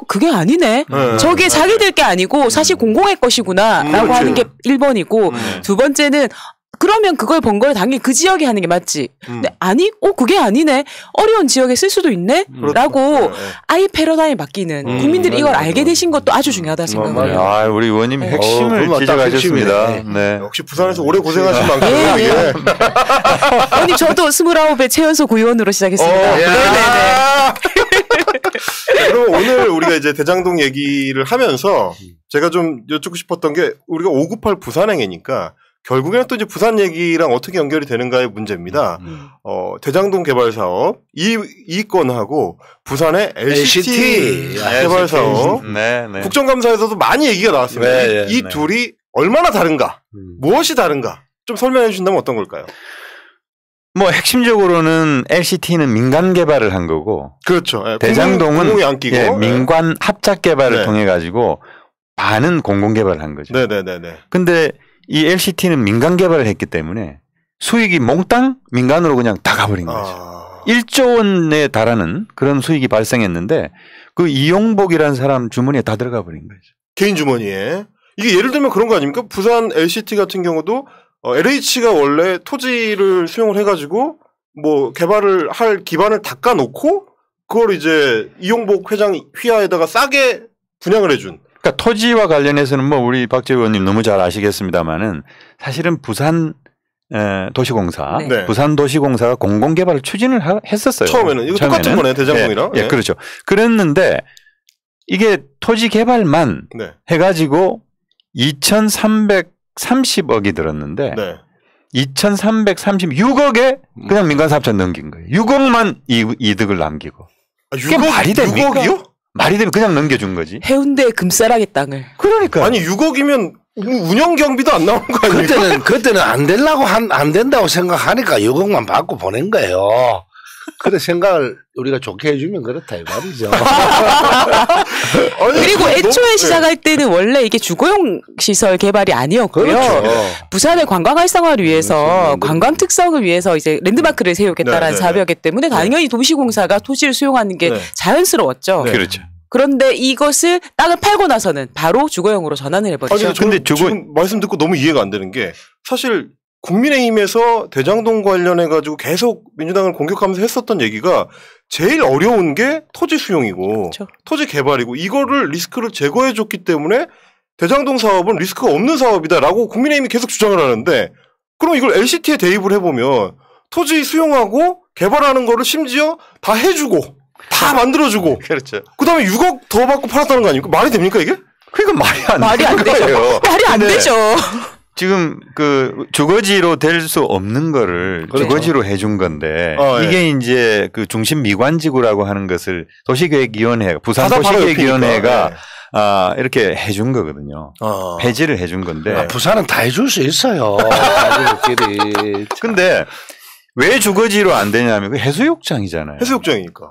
그게 아니네. 저게 자기들 게 아니고 사실 공공의 것이구나라고 하는 게 1번이고 두 번째는 그러면 그걸 번 걸 당연히 그 지역에 하는 게 맞지. 근데 아니, 그게 아니네. 어려운 지역에 쓸 수도 있네. 라고 아예 패러다임이 바뀌는 국민들이 이걸 알게 되신 것도 아주 중요하다 생각해요. 아, 우리 의원님 핵심을 지적하셨습니다. 네. 역시 부산에서 오래 고생하신 만큼. 아니, 저도 29의 최연소 구의원으로 시작했습니다. 네네네. 그럼 오늘 우리가 이제 대장동 얘기를 하면서 제가 좀 여쭙고 싶었던 게 우리가 598 부산행이니까 결국에는 또 이제 부산 얘기랑 어떻게 연결이 되는가의 문제입니다. 대장동 개발 사업 이건하고 부산의 LCT 개발 사업 국정감사에서도 많이 얘기가 나왔습니다. 이 둘이 얼마나 다른가? 무엇이 다른가? 좀 설명해 주신다면 어떤 걸까요? 뭐 핵심적으로는 LCT는 민간 개발을 한 거고, 그렇죠. 예, 대장동은 안 끼고, 예, 민관 합작 개발을 네. 통해 가지고 반은 공공 개발을 한 거죠. 네네네네. 근데 이 LCT는 민간 개발을 했기 때문에 수익이 몽땅 민간으로 그냥 다 가버린 거죠. 1조 원에 달하는 그런 수익이 발생했는데 그 이용복이라는 사람 주머니에 다 들어가 버린 거죠. 개인 주머니에. 이게 예를 들면 그런 거 아닙니까? 부산 LCT 같은 경우도 LH가 원래 토지를 수용을 해가지고 뭐 개발을 할 기반을 닦아놓고 그걸 이제 이용복 회장 휘하에다가 싸게 분양을 해준. 그러니까 토지와 관련해서는 뭐 우리 박재 의원님 너무 잘 아시겠습니다만은 사실은 부산 도시공사, 네. 부산 도시공사가 공공개발을 추진을 했었어요. 처음에는 이거 똑같은 거네 대장동이랑. 예, 그렇죠. 그랬는데 이게 토지 개발만 네. 해가지고 2,330억이 들었는데 네. 2,336억에 그냥 민간사업자 넘긴 거예요. 6억만 이득을 남기고. 그게 말이 됩니까? 6억이요? 말이 되면 그냥 넘겨준 거지. 해운대 금싸라기 땅을. 그러니까. 아니 6억이면 운영 경비도 안 나오는 거 아니에요? 그때는 안 된다고 생각하니까 6억만 받고 보낸 거예요. 그래 생각을 우리가 좋게 해주면 그렇다 이 말이죠. 그리고 애초에 시작할 때는 원래 이게 주거용 시설 개발이 아니었고요. 그렇죠. 부산의 관광 활성화를 위해서 관광 특성을 위해서 이제 랜드마크를 세우겠다라는 사업이었기 때문에 당연히 도시공사가 토지를 수용하는 게 자연스러웠죠. 네. 그렇죠. 그런데 이것을 땅을 팔고 나서는 바로 주거용으로 전환을 해버리죠. 근데 지금 말씀 듣고 너무 이해가 안 되는 게 사실 국민의힘에서 대장동 관련해가지고 계속 민주당을 공격하면서 했었던 얘기가 제일 어려운 게 토지 수용이고 그렇죠. 토지 개발이고 이거를 리스크를 제거해줬기 때문에 대장동 사업은 리스크가 없는 사업이다라고 국민의힘이 계속 주장을 하는데 그럼 이걸 LCT에 대입을 해보면 토지 수용하고 개발하는 거를 심지어 다 해주고 다 만들어주고 그렇죠. 그다음에 6억 더 받고 팔았다는 거 아닙니까? 말이 됩니까 이게? 그러니까 말이 안 되죠. 말이 안 되죠. 지금 그 주거지로 될 수 없는 거를 그렇죠. 주거지로 해준 건데 예. 이게 이제 그 중심 미관지구라고 하는 것을 도시계획위원회가 부산 바다 바로 도시계획위원회가 옆이니까. 이렇게 해준 거거든요. 폐지를 해준 건데. 아, 부산은 다 해줄 수 있어요. 자기들끼리. 근데 왜 주거지로 안 되냐면 그 해수욕장이잖아요. 해수욕장이니까.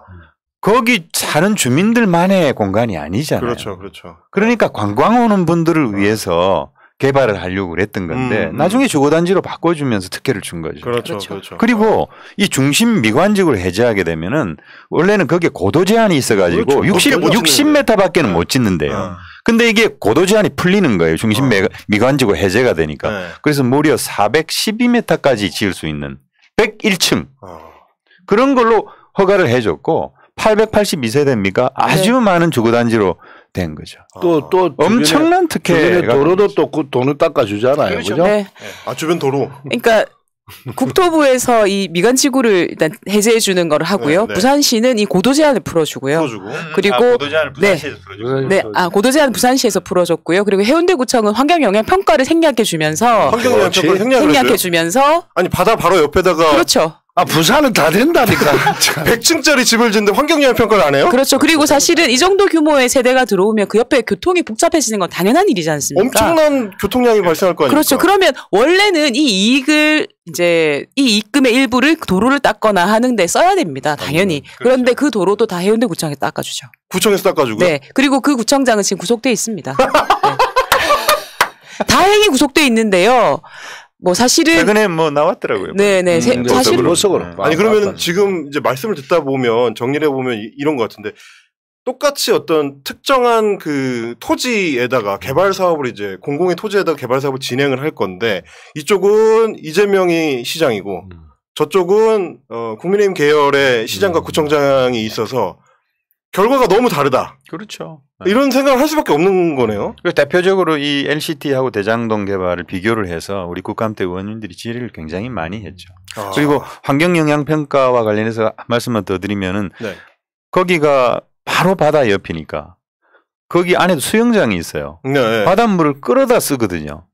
거기 사는 주민들만의 공간이 아니잖아요. 그렇죠, 그렇죠. 그러니까 관광 오는 분들을 위해서 개발을 하려고 그랬던 건데 나중에 주거단지로 바꿔주면서 특혜를 준 거죠. 그렇죠, 그렇죠. 그리고 이 중심 미관지구를 해제하게 되면은 원래는 거기에 고도 제한이 있어가지고 그렇죠. 60m밖에는 못 짓는데요. 근데 이게 고도 제한이 풀리는 거예요. 중심 미관지구 해제가 되니까. 네. 그래서 무려 412m까지 지을 수 있는 101층 그런 걸로 허가를 해줬고 882세대입니까? 아주 많은 주거단지로 된 거죠. 또 엄청난 특혜가 도로도 또 돈을 닦아주잖아요. 그렇죠. 그죠? 네. 주변 도로. 그러니까 국토부에서 이 미관지구를 일단 해제해 주는 걸 하고요. 네, 네. 부산시는 이 고도 제한을 풀어주고요. 그리고 고도 제한을 부산시에서 풀어주고. 네, 고도 제한 부산시에서 풀어줬고요. 그리고 해운대구청은 환경 영향 평가를 생략해 주면서 환경 영향 평가를 생략해 주면서 아니 바다 바로 옆에다가 그렇죠. 부산은 다 된다니까. 100층짜리 집을 짓는데 환경 영향 평가를 안 해요? 그렇죠. 그리고 사실은 이 정도 규모의 세대가 들어오면 그 옆에 교통이 복잡해지는 건 당연한 일이지 않습니까? 엄청난 교통량이 발생할 거 아닙니까? 그렇죠. 그러면 원래는 이 이익을 이제 이 입금의 일부를 도로를 닦거나 하는데 써야 됩니다. 당연히. 그런데 그 도로도 다 해운대구청에 닦아주죠. 구청에서 닦아주고요? 네. 그리고 그 구청장은 지금 구속돼 있습니다. 네. 다행히 구속돼 있는데요. 뭐 사실은 최근에 뭐 나왔더라고요. 네네. 사실 아니 그러면 지금 이제 말씀을 듣다 보면 정리를 해보면 이런 것 같은데 똑같이 어떤 특정한 그 토지에다가 개발 사업을 이제 공공의 토지에다가 개발 사업을 진행을 할 건데 이쪽은 이재명이 시장이고 저쪽은 국민의힘 계열의 시장과 구청장이 있어서 결과가 너무 다르다. 그렇죠. 이런 생각을 할 수밖에 없는 거네요. 대표적으로 이 LCT하고 대장동 개발을 비교를 해서 우리 국감때 의원님들이 질의를 굉장히 많이 했죠. 그리고 환경영향평가와 관련해서 한 말씀만 더 드리면은 거기가 바로 바다 옆이니까 거기 안에도 수영장이 있어요. 네. 바닷물을 끌어다 쓰거든요.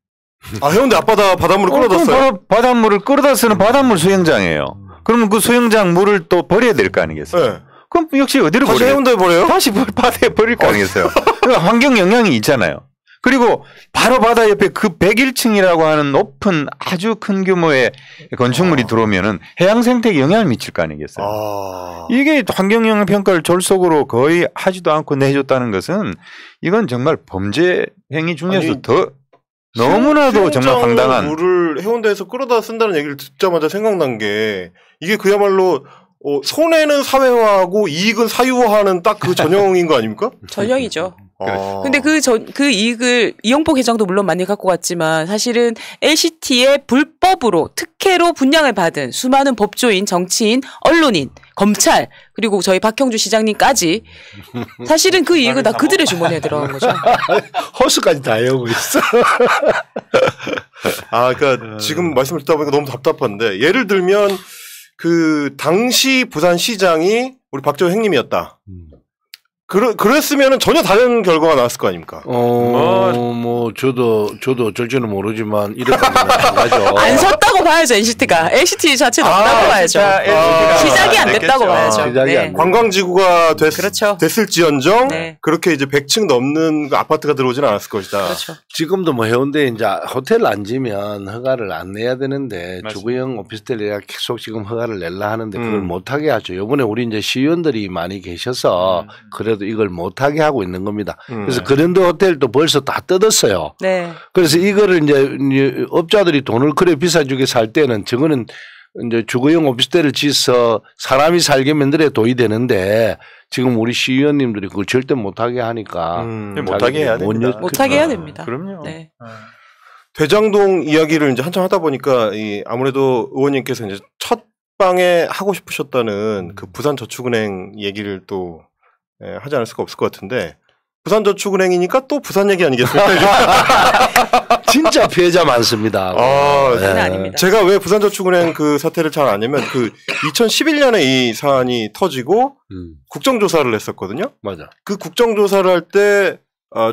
해운대 앞바다 바닷물을 끌어다 써요? 바닷물을 끌어다 쓰는 바닷물 수영장이에요. 그러면 그 수영장 물을 또 버려야 될 거 아니겠어요? 네. 그럼 역시 어디로 다시 해운대에 버려요? 다시 바다에 버릴 거 아니겠어요? 환경 영향이 있잖아요. 그리고 바로 바다 옆에 그 101층이라고 하는 높은 아주 큰 규모의 건축물이 들어오면은 해양 생태계에 영향을 미칠 거 아니겠어요. 이게 환경영향 평가를 졸속으로 거의 하지도 않고 내줬다는 것은 이건 정말 범죄 행위 중에서 더 너무나도 정말 황당한. 물을 해운대에서 끌어다 쓴다는 얘기를 듣자마자 생각난 게 이게 그야말로 손해는 사회화하고 이익은 사유화하는 딱 그 전형인 거 아닙니까? 전형이죠. 근데 그 이익을 이용복 회장도 물론 많이 갖고 갔지만 사실은 LCT의 불법으로 특혜로 분양을 받은 수많은 법조인, 정치인, 언론인, 검찰 그리고 저희 박형주 시장님까지 사실은 그 이익은 다 그들의 주머니에 들어간 거죠. 호수까지 다 해오고 있어. 그러니까 지금 말씀을 듣다 보니까 너무 답답한데 예를 들면 그 당시 부산시장이 우리 박정희 형님이었다. 그랬으면 전혀 다른 결과가 나왔을 거 아닙니까? 저도 어쩔지는 모르지만 이렇게까지는 안 가죠. 안 섰다고 봐야죠, NCT가. LCT 자체는 없다고 봐야죠. 시작이 안 됐다고 봐야죠. 네. 관광지구가 그렇죠. 됐을지언정 그렇게 이제 100층 넘는 아파트가 들어오지는 않았을 것이다. 그렇죠. 지금도 뭐 해운대 이제 호텔 안 지면 허가를 안 내야 되는데 맞습니다. 주거용 오피스텔이라 계속 지금 허가를 낼라 하는데 그걸 못하게 하죠. 이번에 우리 이제 시의원들이 많이 계셔서 그래도 이걸 못하게 하고 있는 겁니다. 그래서 그랜드 호텔도 벌써 다 뜯었어요. 네. 그래서 이거를 이제 업자들이 돈을 그래 비싸주게 살 때는 저거는 이제 주거용 오피스텔을 지어서 사람이 살게 만들어야 돈이 되는데 지금 우리 시의원님들이 그걸 절대 못하게 하니까 못하게 해야 됩니다. 못하게 해야 됩니다. 그럼요. 네. 대장동 이야기를 이제 한참 하다 보니까 아무래도 의원님께서 이제 첫 방에 하고 싶으셨다는 그 부산저축은행 얘기를 또 하지 않을 수가 없을 것 같은데 부산저축은행이니까 또 부산 얘기 아니겠습니까? 진짜 피해자 많습니다. 아닙니다. 제가 왜 부산저축은행 그 사태를 잘 아냐면 그 2011년에 이 사안이 터지고 국정조사를 했었거든요. 맞아. 그 국정조사를 할 때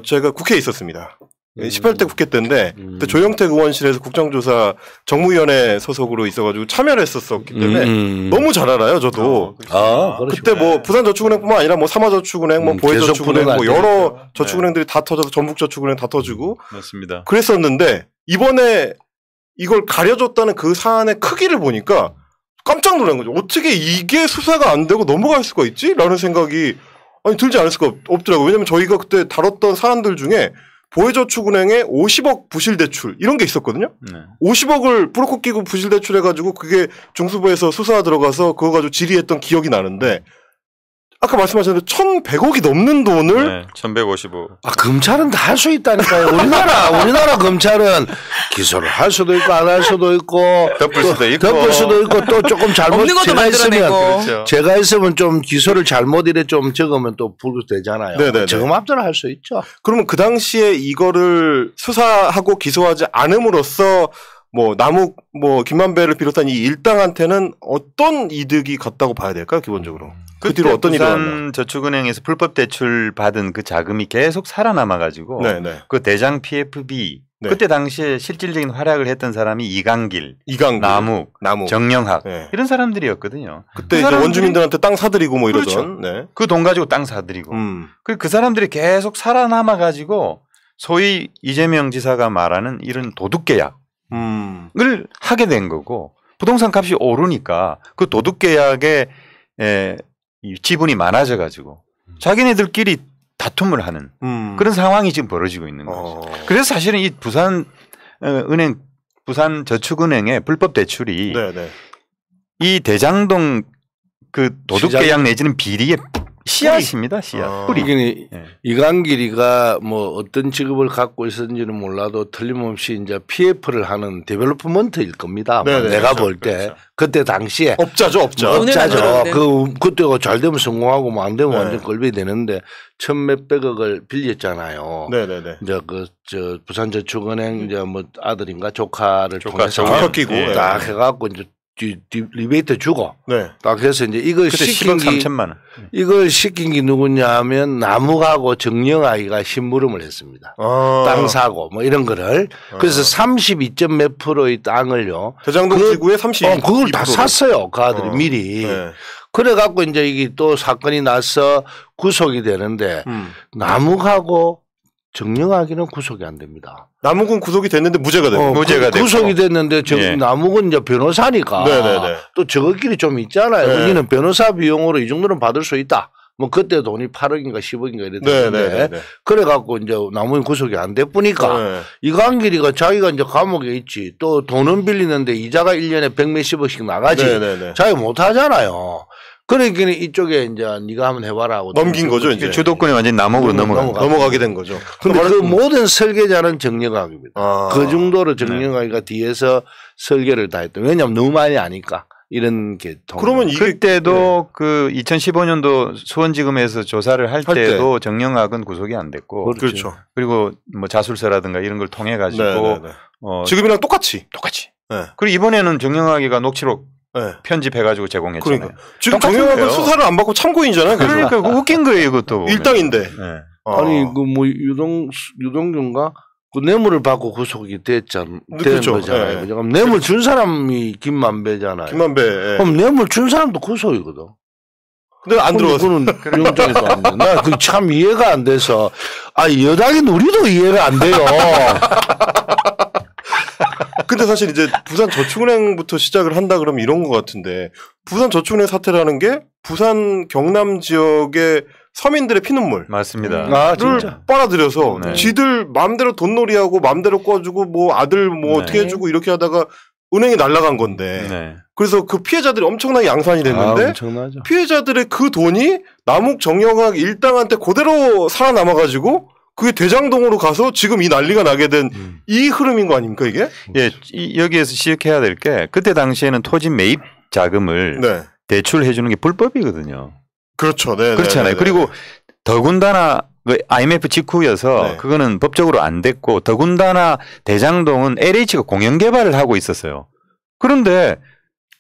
제가 국회에 있었습니다. 18대 국회 때인데 그때 조영택 의원실에서 국정조사 정무위원회 소속으로 있어가지고 참여를 했었기 때문에 너무 잘 알아요, 저도. 그때 뭐 부산저축은행뿐만 아니라 뭐 삼화저축은행, 뭐 보혜저축은행, 뭐 여러 저축은행들이 다 터져서 전북저축은행 다 터지고. 맞습니다. 그랬었는데 이번에 이걸 가려줬다는 그 사안의 크기를 보니까 깜짝 놀란 거죠. 어떻게 이게 수사가 안 되고 넘어갈 수가 있지? 라는 생각이 들지 않을 수가 없더라고요. 왜냐면 저희가 그때 다뤘던 사안들 중에 보혜저축은행에 50억 부실대출 이런 게 있었거든요. 50억을 브로커 끼고 부실대출해가지고 그게 중수부에서 수사 들어가서 그거 가지고 질의했던 기억이 나는데 아까 말씀하셨는데 1,100억이 넘는 돈을 1,155. 검찰은 다 할 수 있다니까요. 우리나라 검찰은 기소를 할 수도 있고 안 할 수도 있고 덮을 수도 있고 또 조금 잘못 제가 있으면 그렇죠. 제가 있으면 좀 기소를 잘못 이래 좀 적으면 또 불구되잖아요. 정합대로 할 수 있죠. 그러면 그 당시에 이거를 수사하고 기소하지 않음으로써 뭐 남욱 뭐 김만배를 비롯한 이 일당한테는 어떤 이득이 갔다고 봐야 될까요, 기본적으로? 그 뒤로 어떤 일이 일어났나요? 부산저축은행에서 불법 대출 받은 그 자금이 계속 살아남아 가지고 그 대장 PFB 그때 당시에 실질적인 활약을 했던 사람이 이강길, 남욱, 정영학 이런 사람들이었거든요. 그때 이제 원주민들한테 땅 사들이고 뭐 이러던. 그렇죠. 그 돈 가지고 땅 사들이고. 그 사람들이 계속 살아남아 가지고 소위 이재명 지사가 말하는 이런 도둑계약 을 하게 된 거고 부동산 값이 오르니까 그 도둑계약에 지분이 많아져 가지고 자기네들끼리 다툼을 하는 그런 상황이 지금 벌어지고 있는 거죠. 그래서 사실은 이 부산저축은행의 불법 대출이 이 대장동 그 도둑계약 내지는 비리의 씨앗입니다. 씨앗. 뿌리. 이강길이가 뭐 어떤 직업을 갖고 있었는지는 몰라도 틀림없이 이제 PF를 하는 데벨로프먼트일 겁니다. 내가 볼 때 그때 당시에 업자죠. 그때가 잘 되면 성공하고 뭐 안 되면 완전 꼴비 되는데 1,몇백억을 빌렸잖아요. 이제 저 부산저축은행 이제 뭐 아들인가 조카를 통해서 딱 해갖고 이제 리베이트 주고 딱 해서 이제 이걸 시킨 게 3천만 원. 이걸 시킨 게 누구냐면 남욱하고 정영아이가 심부름을 했습니다. 땅 사고 뭐 이런 거를 그래서 32점 몇 프로의 땅을요. 대장동 지구에 30. 그걸 다 샀어요. 그 아들이 미리. 그래 갖고 이제 이게 또 사건이 나서 구속이 되는데 남욱하고 정영학이는 구속이 안 됩니다. 남욱은 구속이 됐는데 무죄가 되고. 무죄가 되고. 구속이 됐는데 남욱은 이제 변호사니까 또 저것끼리 좀 있잖아요. 네. 우리는 변호사 비용으로 이 정도는 받을 수 있다. 뭐 그때 돈이 8억인가 10억인가 이랬는데 그래갖고 이제 남욱이 구속이 안 됐으니까 이광길이가 자기가 이제 감옥에 있지 또 돈은 빌리는데 이자가 1년에 100몇십억씩 나가지 자기가 못하잖아요. 그러니까 이쪽에 이제 네가 한번 해봐라 하고 넘긴 거죠. 이제 주도권이 완전 남욱으로 넘어가게 된 거죠. 근데 그 모든 설계자는 정영학입니다. 그 정도로 정영학이가 뒤에서 설계를 다 했던. 왜냐하면 너무 많이 아니까 이런 게. 그러면 그때도 그 2015년도 수원지검에서 조사를 할 때도 정영학은 구속이 안 됐고. 그렇죠. 그리고 뭐 자술서라든가 이런 걸 통해 가지고 지금이랑 똑같이. 네. 그리고 이번에는 정영학이가 녹취록 편집해가지고 제공했잖아요. 그러니까. 지금 정영학은 수사를 안 받고 참고인이잖아요. 그러니까 웃긴 거예요, 이것도. 일당인데. 아니 그 뭐 유동규인가 그 뇌물을 받고 구속이 된 거잖아요. 그럼 뇌물 준 사람이 김만배잖아요. 김만배. 그럼 뇌물 준 사람도 구속이거든. 근데 안 들어왔어. 그는 영장에도 안 돼. 나 그 참 이해가 안 돼서 여당인 우리도 이해가 안 돼요. 근데 사실 이제 부산저축은행부터 시작을 한다 그러면 이런 것 같은데 부산저축은행 사태라는 게 부산 경남 지역의 서민들의 피눈물 맞습니다. 를 빨아들여서 지들 마음대로 돈놀이하고 마음대로 꿔주고 뭐 아들 뭐 어떻게 해주고 이렇게 하다가 은행이 날아간 건데 그래서 그 피해자들이 엄청나게 양산이 됐는데 피해자들의 그 돈이 남욱 정영학 일당한테 그대로 살아남아가지고 그게 대장동으로 가서 지금 이 난리가 나게 된 이 흐름인 거 아닙니까 이게? 예, 여기에서 시작해야 될 게 그때 당시에는 토지 매입 자금을 대출해 주는 게 불법이거든요. 그렇죠. 그렇잖아요. 그리고 더군다나 그 IMF 직후여서 그거는 법적으로 안 됐고 더군다나 대장동은 LH가 공영 개발을 하고 있었어요. 그런데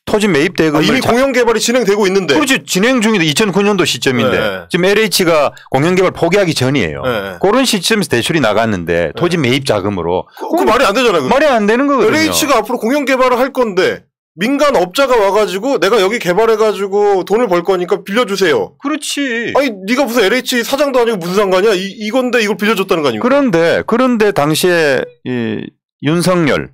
토지 매입 대금을 이미 공영 개발이 진행되고 있는데. 그렇지. 진행 중인데 2009년도 시점인데 지금 LH가 공영 개발 포기하기 전이에요. 그런 시점에서 대출이 나갔는데 토지 매입 자금으로. 그 말이 안 되잖아요. 말이 안 되는 거거든요. LH가 앞으로 공영 개발을 할 건데 민간 업자가 와가지고 내가 여기 개발해가지고 돈을 벌 거니까 빌려주세요. 그렇지. 아니 네가 무슨 LH 사장도 아니고 무슨 상관이야? 이건데 이걸 빌려줬다는 거 아닙니까? 그런데 당시에 이 윤석열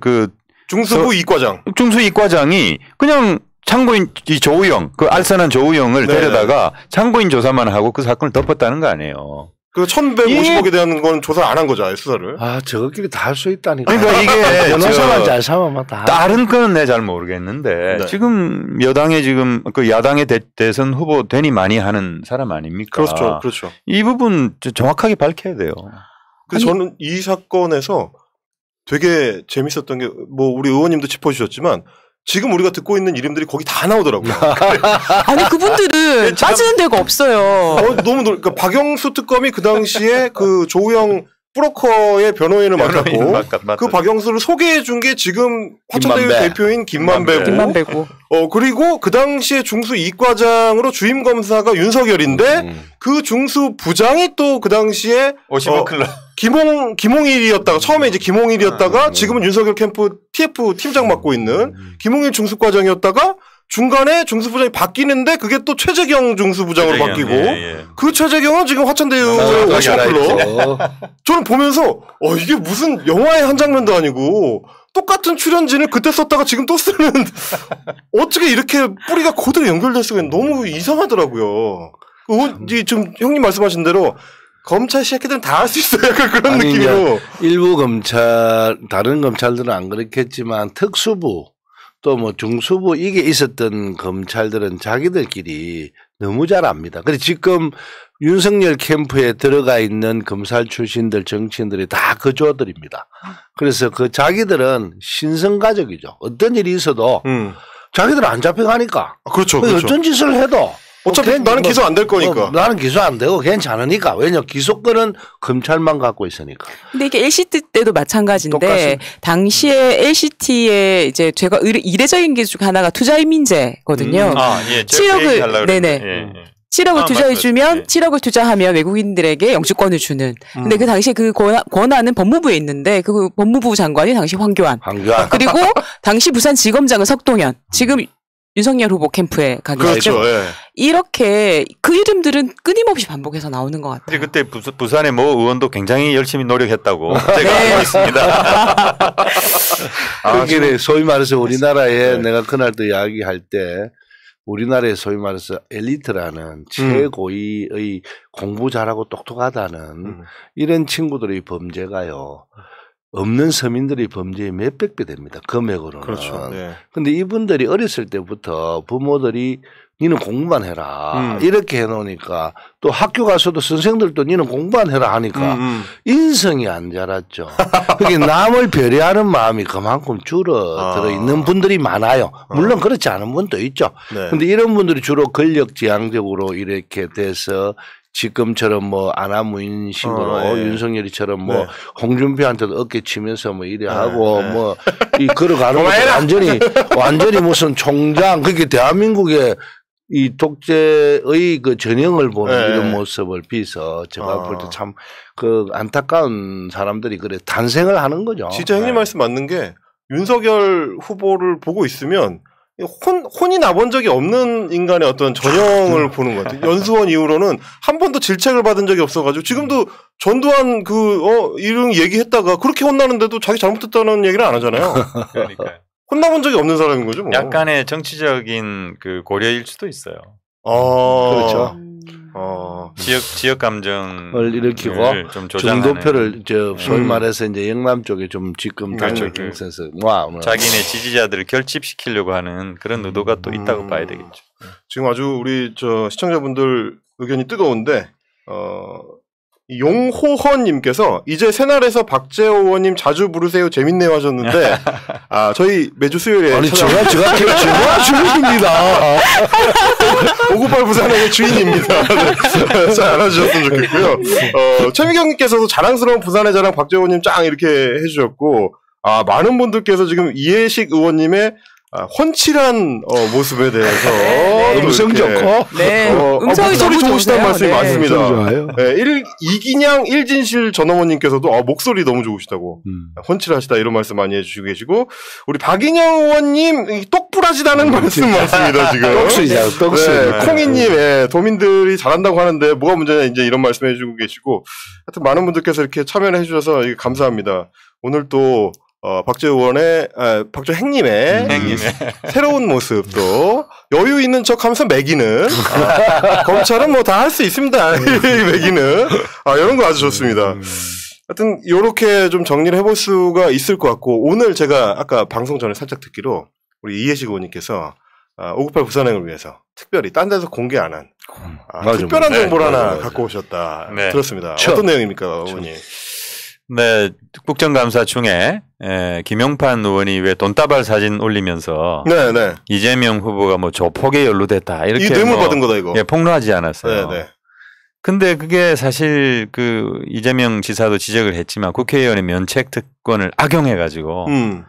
그 중수부 이과장. 중수 이과장이 그냥 참고인 이 조우영, 그 알선한 조우영을 데려다가 참고인 조사만 하고 그 사건을 덮었다는 거 아니에요. 그 1,150억에 대한 건 조사 안 한 거죠, 수사를. 저것끼리 다 할 수 있다니까. 그러니까 이게 변호사만 잘 삼으면 다. 다른 건 내 잘 모르겠는데 지금 여당에 지금 그 야당의 대선 후보 되니 많이 하는 사람 아닙니까? 그렇죠. 이 부분 정확하게 밝혀야 돼요. 그래서 저는 이 사건에서 되게 재밌었던 게 뭐 우리 의원님도 짚어주셨지만 지금 우리가 듣고 있는 이름들이 거기 다 나오더라고요. 아니 그분들은 빠지는 데가 없어요. 너무 그러니까 박영수 특검이 그 당시에 그 조우영 브로커의 변호인을 맡았고 그 박영수를 소개해 준 게 지금 화천대유 대표인 김만배고 그리고 그 당시에 중수 이과장으로 주임 검사가 윤석열인데 그 중수 부장이 또 그 당시에 김홍일이었다가 처음에 이제 김홍일이었다가 지금은 윤석열 캠프 TF 팀장 맡고 있는 김홍일 중수과장이었다가 중간에 중수부장이 바뀌는데 그게 또 최재경 중수부장으로 바뀌고 그 최재경은 지금 화천대유의 50%. 저는 보면서 이게 무슨 영화의 한 장면도 아니고 똑같은 출연진을 그때 썼다가 지금 또 쓰는 어떻게 이렇게 뿌리가 그대로 연결될 수가 있는 너무 이상하더라고요. 지금 형님 말씀하신 대로 검찰 새끼들은 다 할 수 있어요. 약간 그런 느낌으로. 일부 검찰, 다른 검찰들은 안 그렇겠지만 특수부 또 뭐 중수부 이게 있었던 검찰들은 자기들끼리 너무 잘 압니다. 그래서 지금 윤석열 캠프에 들어가 있는 검찰 출신들 정치인들이 다 그 조들입니다. 그래서 그 자기들은 신성가족이죠. 어떤 일이 있어도 자기들은 안 잡혀가니까. 그렇죠. 어떤 짓을 해도 어차피 나는 기소 안 될 거니까. 나는 기소 안 되고 괜찮으니까. 왜냐 기소권은 검찰만 갖고 있으니까. 근데 이게 LCT 때도 마찬가지인데 똑같이. 당시에 LCT의 이제 제가 이례적인 게 중 하나가 투자인민제거든요. 7억을 네네. 7억을 투자해주면 7억을 투자하면 외국인들에게 영주권을 주는. 근데 그 당시에 그 권한은 법무부에 있는데 그 법무부 장관이 당시 황교안. 그리고 당시 부산지검장은 석동현. 지금 윤석열 후보 캠프에 가기 그렇죠. 때문에 예. 이렇게 그 이름들은 끊임없이 반복해서 나오는 것 같아요. 그때 부산의 모 의원도 굉장히 열심히 노력했다고 제가 알고 있습니다. 그게 소위 말해서 우리나라에 내가 그날도 이야기할 때 우리나라에 소위 말해서 엘리트라는 최고위의 공부 잘하고 똑똑하다는 이런 친구들의 범죄가요. 없는 서민들의 범죄의 몇백 배 됩니다. 금액으로는. 그렇죠. 네. 근데 이분들이 어렸을 때부터 부모들이 니는 공부만 해라. 이렇게 해놓으니까 또 학교 가서도 선생들도 니는 공부만 해라 하니까 인성이 안 자랐죠. 그게 남을 배려하는 마음이 그만큼 줄어들어 있는 분들이 많아요. 물론 그렇지 않은 분도 있죠. 네. 근데 이런 분들이 주로 권력지향적으로 이렇게 돼서 지금처럼 뭐 아나무인식으로 윤석열이처럼 뭐 네. 홍준표한테도 어깨 치면서 뭐 이래 하고 뭐 이 걸어가는 것도 완전히 무슨 총장 그게 대한민국의 이 독재의 그 전형을 보는 이런 모습을 비서 제가 볼 때 참 그 안타까운 사람들이 그래 탄생을 하는 거죠. 진짜 형님 말씀 맞는 게 윤석열 후보를 보고 있으면 혼이 나본 적이 없는 인간의 어떤 전형을 보는 것 같아요. 연수원 이후로는 한 번도 질책을 받은 적이 없어가지고 지금도 전두환 이런 얘기했다가 그렇게 혼나는데도 자기 잘못했다는 얘기를 안 하잖아요. 그러니까요. 혼나본 적이 없는 사람인 거죠. 뭐. 약간의 정치적인 그 고려일 수도 있어요. 그렇죠. 지역 감정을 일으키고 좀 조장하는 중도표를 소위 말해서 이제 영남 쪽에 좀 지금 당을 경선에서 자기네 지지자들을 결집시키려고 하는 그런 의도가 또 있다고 봐야 되겠죠. 지금 아주 우리 시청자분들 의견이 뜨거운데 용호헌님께서 이제 새날에서 박재호 의원님 자주 부르세요 재밌네요 하셨는데 저희 매주 수요일에 아니 제가 주인입니다. 598 부산행의 주인입니다. 네. 잘 알아주셨으면 좋겠고요. 최미경님께서도 자랑스러운 부산의 자랑 박재호 의원님 짱 이렇게 해주셨고 많은 분들께서 지금 이해식 의원님의 훤칠한 모습에 대해서 음성 좋고 음성이 목소리 좋으시다는 말씀이 많습니다. 좋아요. 이기냥 일진실 전어머님께서도 목소리 너무 좋으시다고 훤칠하시다 이런 말씀 많이 해주시고 계시고 우리 박인영 의원님 똑부라지다는 말씀 많습니다 지금. 떡수이죠. 콩이님 도민들이 잘한다고 하는데 뭐가 문제냐 이제 이런 말씀 해주고 계시고 하여튼 많은 분들께서 이렇게 참여를 해주셔서 감사합니다. 오늘 또 박재호 의원의 박재호 행님의 새로운 모습도 여유 있는 척하면서 매기는 검찰은 뭐 다 할 수 있습니다. 매기는 이런 거 아주 좋습니다. 하여튼 이렇게 좀 정리를 해볼 수가 있을 것 같고 오늘 제가 아까 방송 전에 살짝 듣기로 우리 이해식 의원님께서 598 부산행을 위해서 특별히 딴 데서 공개 안 한 특별한 정보를 하나 갖고 오셨다 들었습니다. 어떤 내용입니까 의원님? 네, 국정감사 중에 김용판 의원이 왜 돈다발 사진 올리면서 이재명 후보가 뭐 조폭에 연루됐다 이렇게 이 뇌물 받은 거다 이거. 폭로하지 않았어요. 근데 그게 사실 그 이재명 지사도 지적을 했지만 국회의원의 면책 특권을 악용해가지고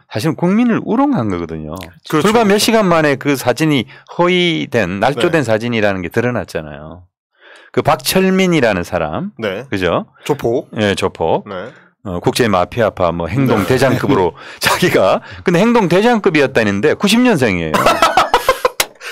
사실 국민을 우롱한 거거든요. 그렇죠. 불과 몇 시간 만에 그 사진이 허위된 날조된 사진이라는 게 드러났잖아요. 그 박철민이라는 사람, 그죠? 조폭. 네, 조폭. 국제 마피아파 뭐 행동 대장급으로 자기가 근데 행동 대장급이었다는데 90년생이에요.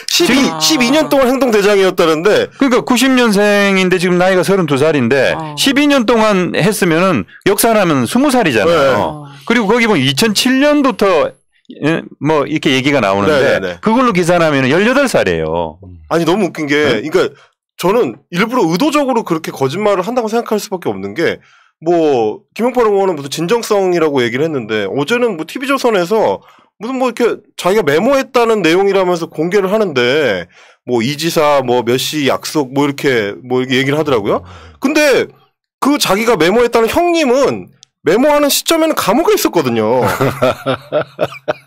12년 동안 행동 대장이었다는데 그러니까 90년생인데 지금 나이가 32살인데 12년 동안 했으면은 역산하면 20살이잖아요. 그리고 거기 보면 2007년부터 뭐 이렇게 얘기가 나오는데 그걸로 계산하면 18살이에요. 아니 너무 웃긴 게 그러니까 저는 일부러 의도적으로 그렇게 거짓말을 한다고 생각할 수밖에 없는 게 뭐 김용팔 의원은 무슨 진정성이라고 얘기를 했는데 어제는 뭐 TV조선에서 무슨 뭐 이렇게 자기가 메모했다는 내용이라면서 공개를 하는데 뭐 이 지사 뭐 몇 시 약속 뭐 이렇게 얘기를 하더라고요. 근데 그 자기가 메모했다는 형님은 메모하는 시점에는 감옥에 있었거든요.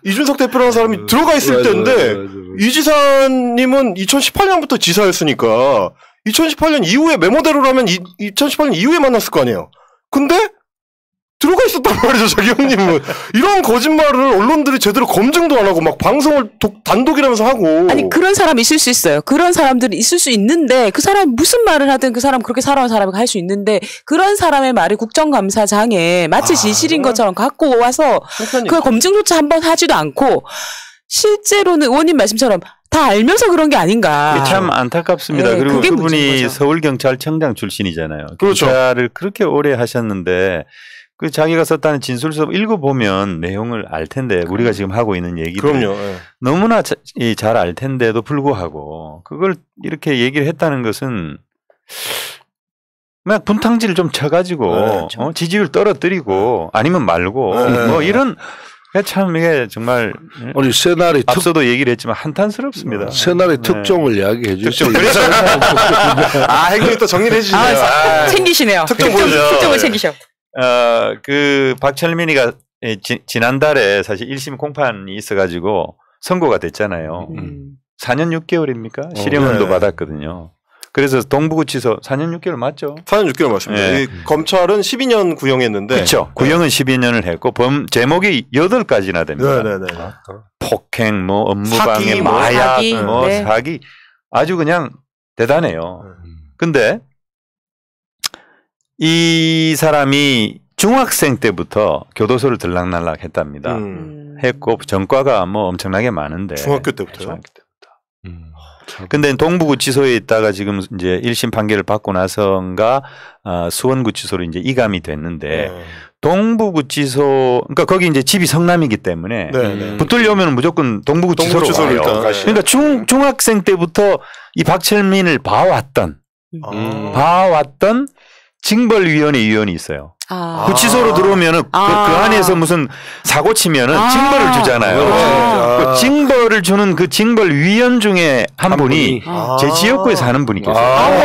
이준석 대표라는 사람이 들어가 있을 때인데 이 지사님은 2018년부터 지사였으니까 2018년 이후에 메모대로라면 2018년 이후에 만났을 거 아니에요. 근데 들어가 있었단 말이죠, 자기 형님은. 이런 거짓말을 언론들이 제대로 검증도 안 하고 막 방송을 단독이라면서 하고. 아니 그런 사람이 있을 수 있어요. 그런 사람들이 있을 수 있는데 그 사람이 무슨 말을 하든 그 사람 그렇게 살아온 사람이 할 수 있는데 그런 사람의 말이 국정감사장에 마치 진실인 것처럼 갖고 와서 그 검증조차 한번 하지도 않고 실제로는 의원님 말씀처럼 다 알면서 그런 게 아닌가. 참 안타깝습니다. 네, 그리고 그게 그분이 서울경찰청장 출신이잖아요. 그렇죠. 경찰을 그렇게 오래 하셨는데 그 자기가 썼다는 진술서 읽어보면 내용을 알 텐데 우리가 지금 하고 있는 얘기들 그럼요. 너무나 잘 알 텐데도 불구하고 그걸 이렇게 얘기를 했다는 것은 그냥 분탕질을 좀 쳐가지고 지지율 떨어뜨리고 아니면 말고 뭐 이런 참 이게 정말 우리 새날이 앞서도 얘기를 했지만 한탄스럽습니다. 새날의 특종을 이야기해 주세요. 행정이 또 정리를 해주시네요. 챙기시네요. 특종을 챙기셔. 그 박철민이가 지난달에 사실 1심 공판이 있어가지고 선고가 됐잖아요. 4년 6개월입니까? 실형도 받았거든요. 그래서 동부구치소 4년 6개월 맞죠? 4년 6개월 맞습니다. 네. 검찰은 12년 구형했는데. 그렇죠. 구형은 12년을 했고 제목이 8가지나 됩니다. 네네네. 폭행, 뭐 업무방해, 마약, 사기, 사기 아주 그냥 대단해요. 근데 이 사람이 중학생 때부터 교도소를 들락날락 했답니다. 했고 전과가 뭐 엄청나게 많은데. 중학교 때부터요? 중학교 때부터. 근데 동부구치소에 있다가 지금 이제 1심 판결을 받고 나서인가 수원구치소로 이제 이감이 됐는데 동부구치소 그러니까 거기 이제 집이 성남이기 때문에 붙들려면 무조건 동부구치소로 가요. 그러니까 중학생 때부터 이 박철민을 봐왔던 징벌위원회 위원이 있어요. 구치소로 들어오면은 그 안에서 무슨 사고 치면은 징벌을 주잖아요. 그 징벌을 주는 그 징벌위원 중에 한 분이 제 지역구에 사는 분이 계세요.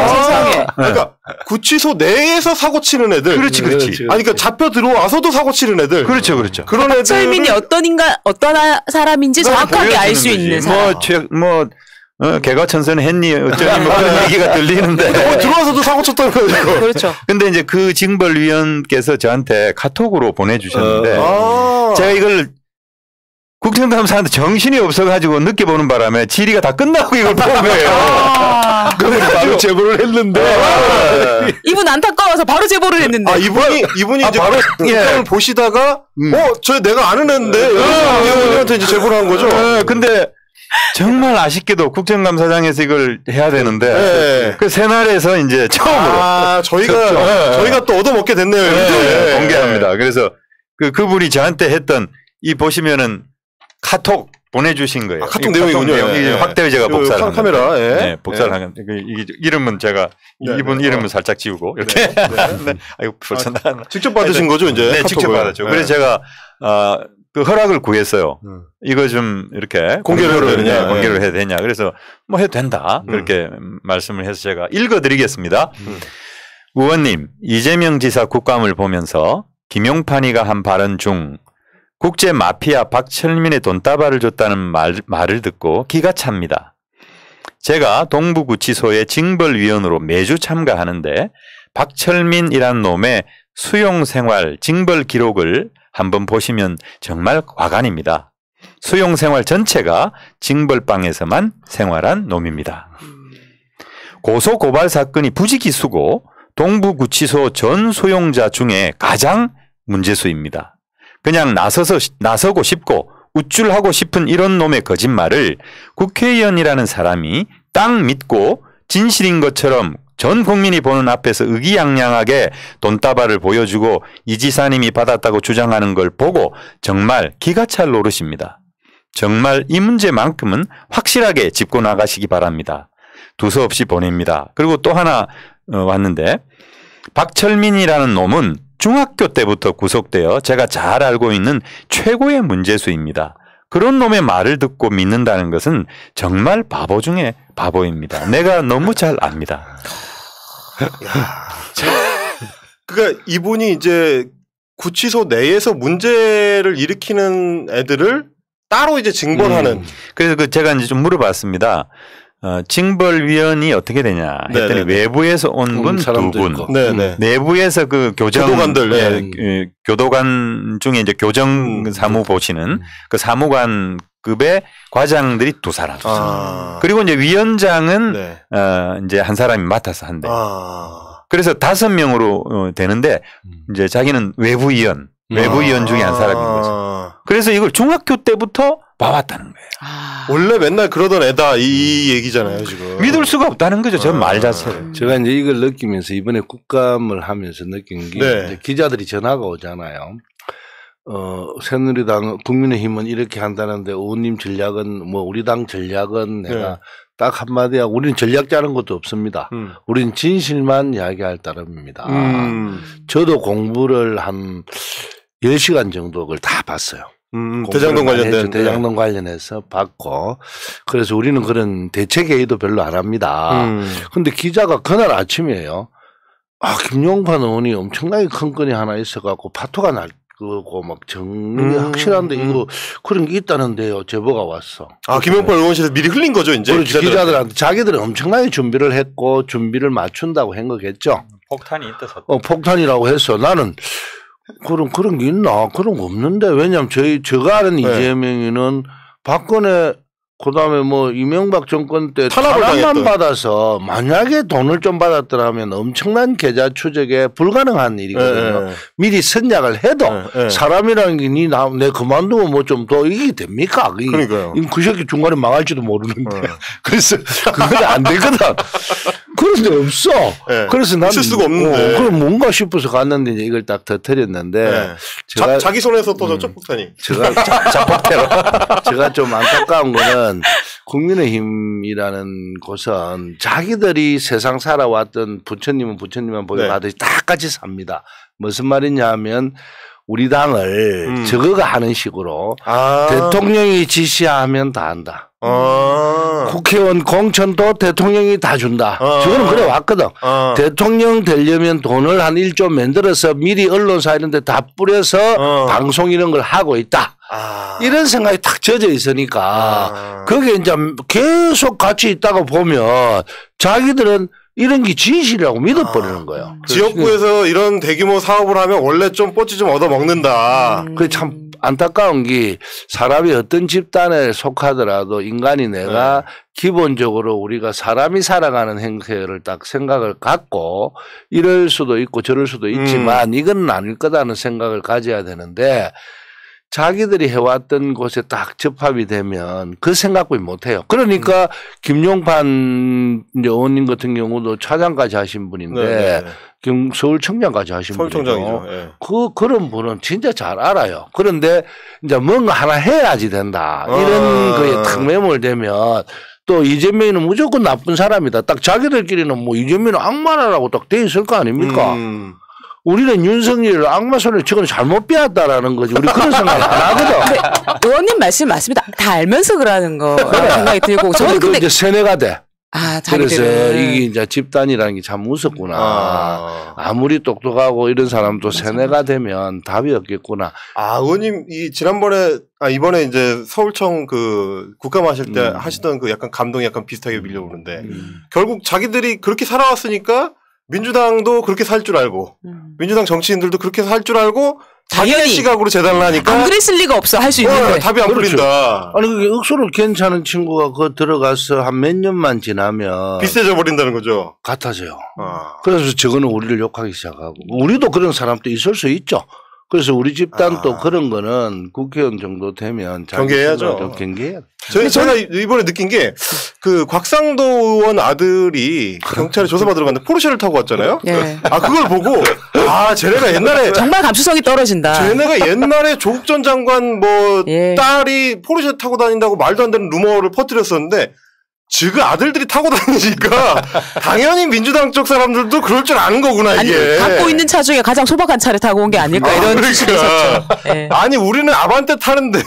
세상에. 그러니까 구치소 내에서 사고 치는 애들. 그렇지. 아니 그러니까 잡혀 들어와서도 사고 치는 애들. 그렇죠. 그런 애들. 박철민이 어떤 사람인지 정확하게 알 수 있는 사람. 개과천선 했니 어쩌니 뭐 그런 얘기가 들리는데 들어와서도 사고 쳤다는 거죠. 그렇죠. 근데 이제 그 징벌위원께서 저한테 카톡으로 보내주셨는데 제가 이걸 국정감사한테 정신이 없어가지고 늦게 보는 바람에 질의가 다 끝나고 이걸 본 거예요. 그래서 바로 제보를 했는데 이분 안타까워서 바로 제보를 했는데. 이분이 이제 바로 영상을 보시다가 저 내가 아는 애인데 이분한테 이제 제보를 한 거죠. 근데 정말 아쉽게도 국정감사장에서 이걸 해야 되는데 그 새날에서 이제 처음으로 저희가 또 얻어먹게 됐네요. 공개합니다. 그래서 그분이 저한테 했던 이 보시면은 카톡 보내주신 거예요. 카톡 내용이군요. 확대해 제가 복사를 한 카메라. 복사를 한 이름은 제가 이분 이름은 살짝 지우고 이렇게. 아이고 벌써 직접 받으신 거죠, 이제? 네, 직접 받았죠. 그래서 제가 그 허락을 구했어요. 이거 좀 이렇게 공개를 해야 되냐. 그래서 뭐 해도 된다. 그렇게 말씀을 해서 제가 읽어드리겠습니다. 의원님, 이재명 지사 국감을 보면서 김용판이가 한 발언 중 국제 마피아 박철민의 돈다발을 줬다는 말을 듣고 기가 찹니다. 제가 동부구치소의 징벌위원으로 매주 참가하는데 박철민이란 놈의 수용생활 징벌 기록을 한번 보시면 정말 과간입니다. 수용생활 전체가 징벌방에서만 생활한 놈입니다. 고소고발 사건이 부지기수고 동부구치소 전 수용자 중에 가장 문제수입니다. 그냥 나서고 싶고 우쭐하고 싶은 이런 놈의 거짓말을 국회의원이라는 사람이 딱 믿고 진실인 것처럼 전 국민이 보는 앞에서 의기양양하게 돈다발을 보여주고 이 지사님이 받았다고 주장하는 걸 보고 정말 기가 찰 노릇입니다. 정말 이 문제만큼은 확실하게 짚고 나가시기 바랍니다. 두서없이 보냅니다. 그리고 또 하나 왔는데 박철민이라는 놈은 중학교 때부터 구속되어 제가 잘 알고 있는 최고의 문제수입니다. 그런 놈의 말을 듣고 믿는다는 것은 정말 바보 중에 바보입니다. 내가 너무 잘 압니다. 그러니까 이분이 이제 구치소 내에서 문제를 일으키는 애들을 따로 이제 징벌하는. 그래서 제가 이제 좀 물어봤습니다. 징벌위원이 어떻게 되냐 했더니 외부에서 온 분 2분, 내부에서 그 교도관들, 교도관 중에 이제 교정 사무 보시는 그 사무관급의 과장들이 2사람. 그리고 이제 위원장은 이제 한 사람이 맡아서 한대. 그래서 5명으로 되는데 이제 자기는 외부위원 중에 한 사람인 거죠. 그래서 이걸 중학교 때부터 봐왔다는 거예요. 원래 맨날 그러던 애다 이 얘기잖아요 지금. 믿을 수가 없다는 거죠. 저 말 자체를. 제가 이제 이걸 느끼면서 이번에 국감을 하면서 느낀 게 이제 기자들이 전화가 오잖아요. 새누리당, 국민의힘은 이렇게 한다는데 의원님 전략은 뭐 우리 당 전략은 내가 딱 한마디 하고 우리는 전략 짜는 것도 없습니다. 우리는 진실만 이야기할 따름입니다. 저도 공부를 한 10시간 정도 그걸 다 봤어요. 대장동 관련된. 대장동 관련해서 봤고. 그래서 우리는 그런 대책 회의도 별로 안 합니다. 근데 기자가 그날 아침이에요. 김용판 의원이 엄청나게 큰 건이 하나 있어갖고 파토가 날 거고 막 정리 확실한데 이거 그런 게 있다는데요. 제보가 왔어. 김용판 의원실에서 미리 흘린 거죠 이제. 그렇죠. 기자들한테 자기들은 엄청나게 준비를 했고 준비를 맞춘다고 한 거겠죠. 폭탄이 있다. 폭탄이라고 했어. 나는 그런 게 있나? 그런 거 없는데. 왜냐면 제가 아는 이재명이는 박근혜 그다음에 뭐 이명박 정권 때 탄압만 받아서 만약에 돈을 좀 받았더라면 엄청난 계좌 추적에 불가능한 일이거든요. 미리 선약을 해도 사람이라는 게 내 그만두고 뭐 좀 더 이게 됩니까? 그러니까요. 그 새끼 중간에 망할지도 모르는데. 그래서 그건 안 되거든. 그런데 없어. 그래서 나는 있을 수가 없는데. 그럼 뭔가 싶어서 갔는데 이제 이걸 딱 터뜨렸는데 제가 자기 손에서 터졌죠 폭탄이. 제가 좀 안타까운 거는 국민의힘이라는 곳은 자기들이 세상 살아왔던 부처님은 부처님만 보게 받듯이 다 같이 삽니다. 무슨 말이냐 하면 우리 당을 저거가 하는 식으로 대통령이 지시하면 다 한다. 국회의원 공천도 대통령이 다 준다. 저거는 그래 왔거든. 대통령 되려면 돈을 한 1조 만들어서 미리 언론사 이런 데 다 뿌려서 방송 이런 걸 하고 있다. 이런 생각이 탁 젖어 있으니까 그게 이제 계속 같이 있다가 보면 자기들은 이런 게 진실이라고 믿어버리는 거예요. 지역구에서 이런 대규모 사업을 하면 원래 좀 뽀찌 좀 얻어먹는다. 그게 참 안타까운 게 사람이 어떤 집단에 속하더라도 인간이 내가 기본적으로 우리가 사람이 살아가는 행태를 딱 생각을 갖고 이럴 수도 있고 저럴 수도 있지만 이건 아닐 거다는 생각을 가져야 되는데 자기들이 해왔던 곳에 딱 접합이 되면 그 생각을 못 해요. 그러니까 김용판 의원님 같은 경우도 차장까지 하신 분인데 서울청장까지 하신 분이죠. 그런 분은 진짜 잘 알아요. 그런데 이제 뭔가 하나 해야지 된다. 이런 거에 탁 매몰되면 또 이재명이는 무조건 나쁜 사람이다. 딱 자기들끼리는 뭐 이재명은 악마라고 딱 돼 있을 거 아닙니까? 우리는 윤석열을 악마 손에 저건 잘못 빼앗다라는 거지. 우리 그런 생각 안 하거든. 의원님 말씀 맞습니다. 다 알면서 그러는 거 생각이 들고 저는 근데 이제 세뇌가 돼. 자기들은. 그래서 이게 이제 집단이라는 게 참 무섭구나. 아무리 똑똑하고 이런 사람도 세뇌가 되면 답이 없겠구나. 의원님 지난번에 이번에 이제 서울청 그 국감 하실 때 하시던 그 약간 감동이 약간 비슷하게 밀려오는데 결국 자기들이 그렇게 살아왔으니까 민주당도 그렇게 살 줄 알고 민주당 정치인들도 그렇게 살 줄 알고 자기의 시각으로 재단을 하니까 안 그랬을 리가 없어 할 수 있는데 답이 안 풀린다. 아니 그게 억수로 괜찮은 친구가 그 들어가서 한 몇 년만 지나면 비슷해져 버린다는 거죠. 같아져요. 그래서 저거는 우리를 욕하기 시작하고 우리도 그런 사람도 있을 수 있죠. 그래서 우리 집단도 그런 거는 국회의원 정도 되면 경계해야죠. 좀 경계해야 돼. 제가 이번에 느낀 게 그 곽상도 의원 아들이 경찰에 조사받으러 갔는데 포르쉐를 타고 왔잖아요. 그걸 보고 쟤네가 옛날에 정말 감수성이 떨어진다. 쟤네가 옛날에 조국 전 장관 딸이 포르쉐 타고 다닌다고 말도 안 되는 루머를 퍼뜨렸었는데 지금 아들들이 타고 다니니까 당연히 민주당 쪽 사람들도 그럴 줄 아는 거구나 이게. 갖고 있는 차 중에 가장 소박한 차를 타고 온 게 아닐까 이런 추측이 있었죠. 아니 우리는 아반떼 타는데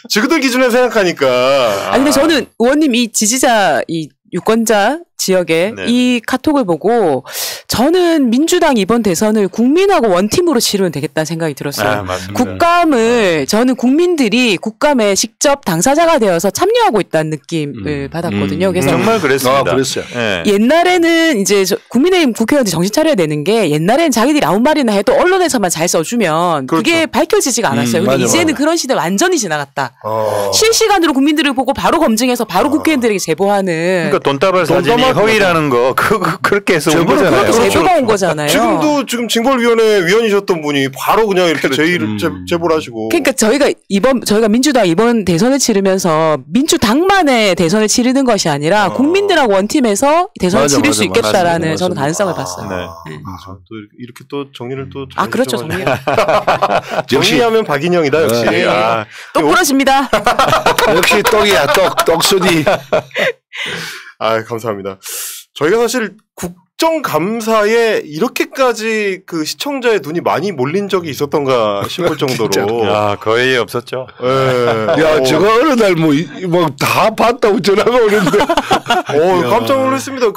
지그들 기준에 생각하니까. 근데 저는 의원님 이 지지자 이 유권자 지역에 이 카톡을 보고 저는 민주당 이번 대선을 국민하고 원팀으로 치르면 되겠다는 생각이 들었어요. 국감을 저는 국민들이 국감에 직접 당사자가 되어서 참여하고 있다는 느낌을 받았거든요. 그래서 정말 그랬습니다. 그랬어요. 옛날에는 이제 국민의힘 국회의원들이 정신 차려야 되는 게 옛날에는 자기들이 아무 말이나 해도 언론에서만 잘 써주면 그게 밝혀지지가 않았어요. 근데 이제는 그런 시대 완전히 지나갔다. 실시간으로 국민들을 보고 바로 검증해서 바로 국회의원들에게 제보하는. 그러니까 돈다발 사진이 허위라는 거 그렇게 해서 온 거잖아요. 제보가 온 거잖아요. 지금도 지금 징벌위원회 위원이셨던 분이 바로 그냥 이렇게 제보를 하시고. 그러니까 저희가 민주당 이번 대선을 치르면서 민주당만의 대선을 치르는 것이 아니라 국민들하고 원팀에서 대선을 치를 수 있겠다라는 저는 가능성을 봤어요. 네. 또 이렇게 또 정리를 또 그렇죠. 정리. 정리하면 박인영이다 역시. 또 부러집니다. 역시 떡이야 떡순이. 감사합니다. 저희가 사실 국정감사에 이렇게까지 그 시청자의 눈이 많이 몰린 적이 있었던가 싶을 정도로. 거의 없었죠. 야, 제가 어느 날 다 봤다고 전화가 오는데. 깜짝 놀랐습니다.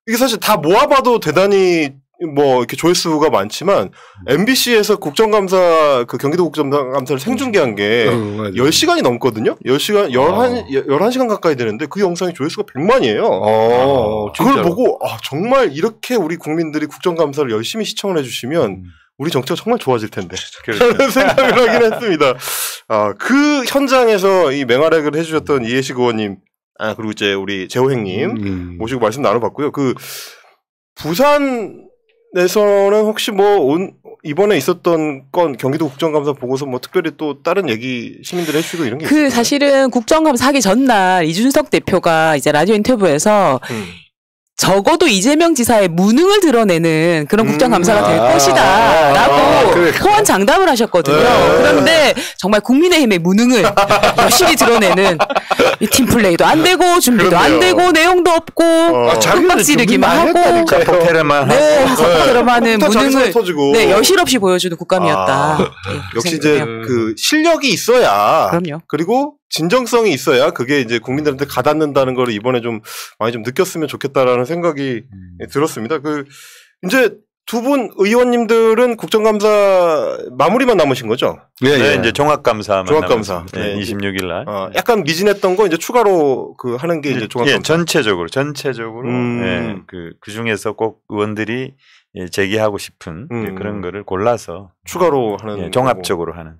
이게 사실 다 모아봐도 대단히 이렇게 조회수가 많지만 MBC에서 국정감사 경기도 국정감사를 생중계한 게 10시간이 넘거든요. 10시간 11시간 가까이 되는데 그 영상이 조회수가 100만이에요. 그걸 보고 정말 이렇게 우리 국민들이 국정감사를 열심히 시청을 해 주시면 우리 정치가 정말 좋아질 텐데 라는 생각을 하긴 했습니다. 그 현장에서 이 맹활약을 해 주셨던 이해식 의원님 그리고 이제 우리 재호행님 모시고 말씀 나눠봤고요. 부산에서는 혹시 이번에 있었던 건 경기도 국정감사 보고서 특별히 또 다른 얘기 시민들이 해주시고 이런 게 있어요? 사실은 국정감사 하기 전날 이준석 대표가 이제 라디오 인터뷰에서 적어도 이재명 지사의 무능을 드러내는 그런 국정감사가 될 것이다 라고 호언장담을 하셨거든요. 그런데 정말 국민의힘의 무능을 열심히 드러내는 이 팀플레이도 안 되고 준비도 안 되고 내용도 없고 윽박지르기만 하고 포테르만 하는 무능을 여실없이 보여주는 국감이었다. 역시 이제 실력이 있어야 그럼요. 그리고 진정성이 있어야 그게 이제 국민들한테 가닿는다는 걸 이번에 좀 많이 좀 느꼈으면 좋겠다라는 생각이 들었습니다. 이제 두 분 의원님들은 국정감사 마무리만 남으신 거죠? 네, 이제 종합감사. 26일 날. 약간 미진했던 거 이제 추가로 하는 게 이제 종합감사. 전체적으로 그 중에서 꼭 의원들이 제기하고 싶은 그런 거를 골라서 추가로 하는 종합적으로 하는.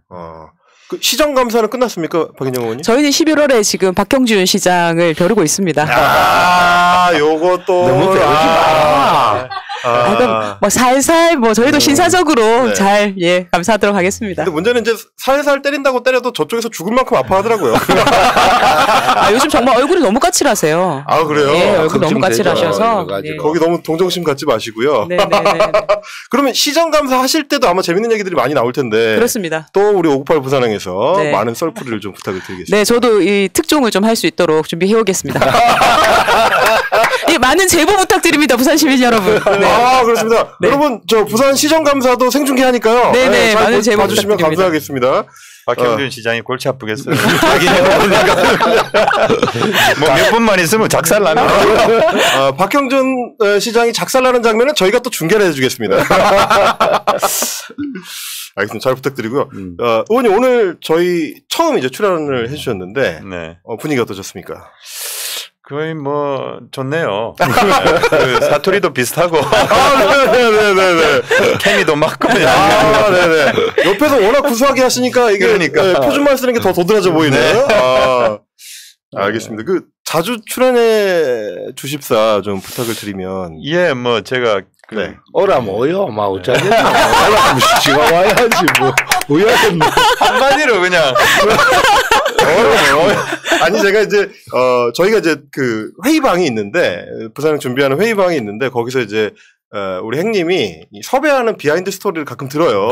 시정감사는 끝났습니까, 박인영 의원님? 저희는 11월에 지금 박형준 시장을 벼르고 있습니다. 요것도 너무 배우지 마. 그럼 살살 저희도 신사적으로 잘 감사하도록 하겠습니다. 근데 문제는 이제 살살 때린다고 때려도 저쪽에서 죽을 만큼 아파하더라고요. 요즘 정말 얼굴이 너무 까칠하세요. 그래요? 네, 얼굴 너무 까칠하셔서 거기 너무 동정심 갖지 마시고요. 네네네. 그러면 시정감사 하실 때도 아마 재밌는 얘기들이 많이 나올 텐데. 그렇습니다. 또 우리 598 부산항에서 많은 썰풀이를 좀 부탁을 드리겠습니다. 네, 저도 이 특종을 좀 할 수 있도록 준비해 오겠습니다. 많은 제보 부탁드립니다, 부산 시민 여러분. 그렇습니다. 여러분, 부산 시정감사도 생중계하니까요. 네네, 많은 제보 봐주시면 감사하겠습니다. 박형준 시장이 골치 아프겠어요. 몇 분만 있으면 작살나면. 박형준 시장이 작살나는 장면은 저희가 또 중계를 해주겠습니다. 알겠습니다. 잘 부탁드리고요. 의원님 오늘 저희 처음 이제 출연을 해주셨는데 분위기 어떠셨습니까? 거의 좋네요. 사투리도 비슷하고. 네네네. 케미도 맞고. 네네. 옆에서 워낙 구수하게 하시니까 이게 표준말 쓰는 게 더 도드라져 보이네요. 알겠습니다. 자주 출연해 주십사 좀 부탁을 드리면. 제가. 오라 뭐요? 어쩌겠냐. 오라 지가 와야지 뭐야겠네. 한마디로 그냥. 아니 제가 이제 저희가 이제 회의방이 있는데 부산에 준비하는 회의방이 있는데 거기서 이제 우리 행님이 섭외하는 비하인드 스토리를 가끔 들어요.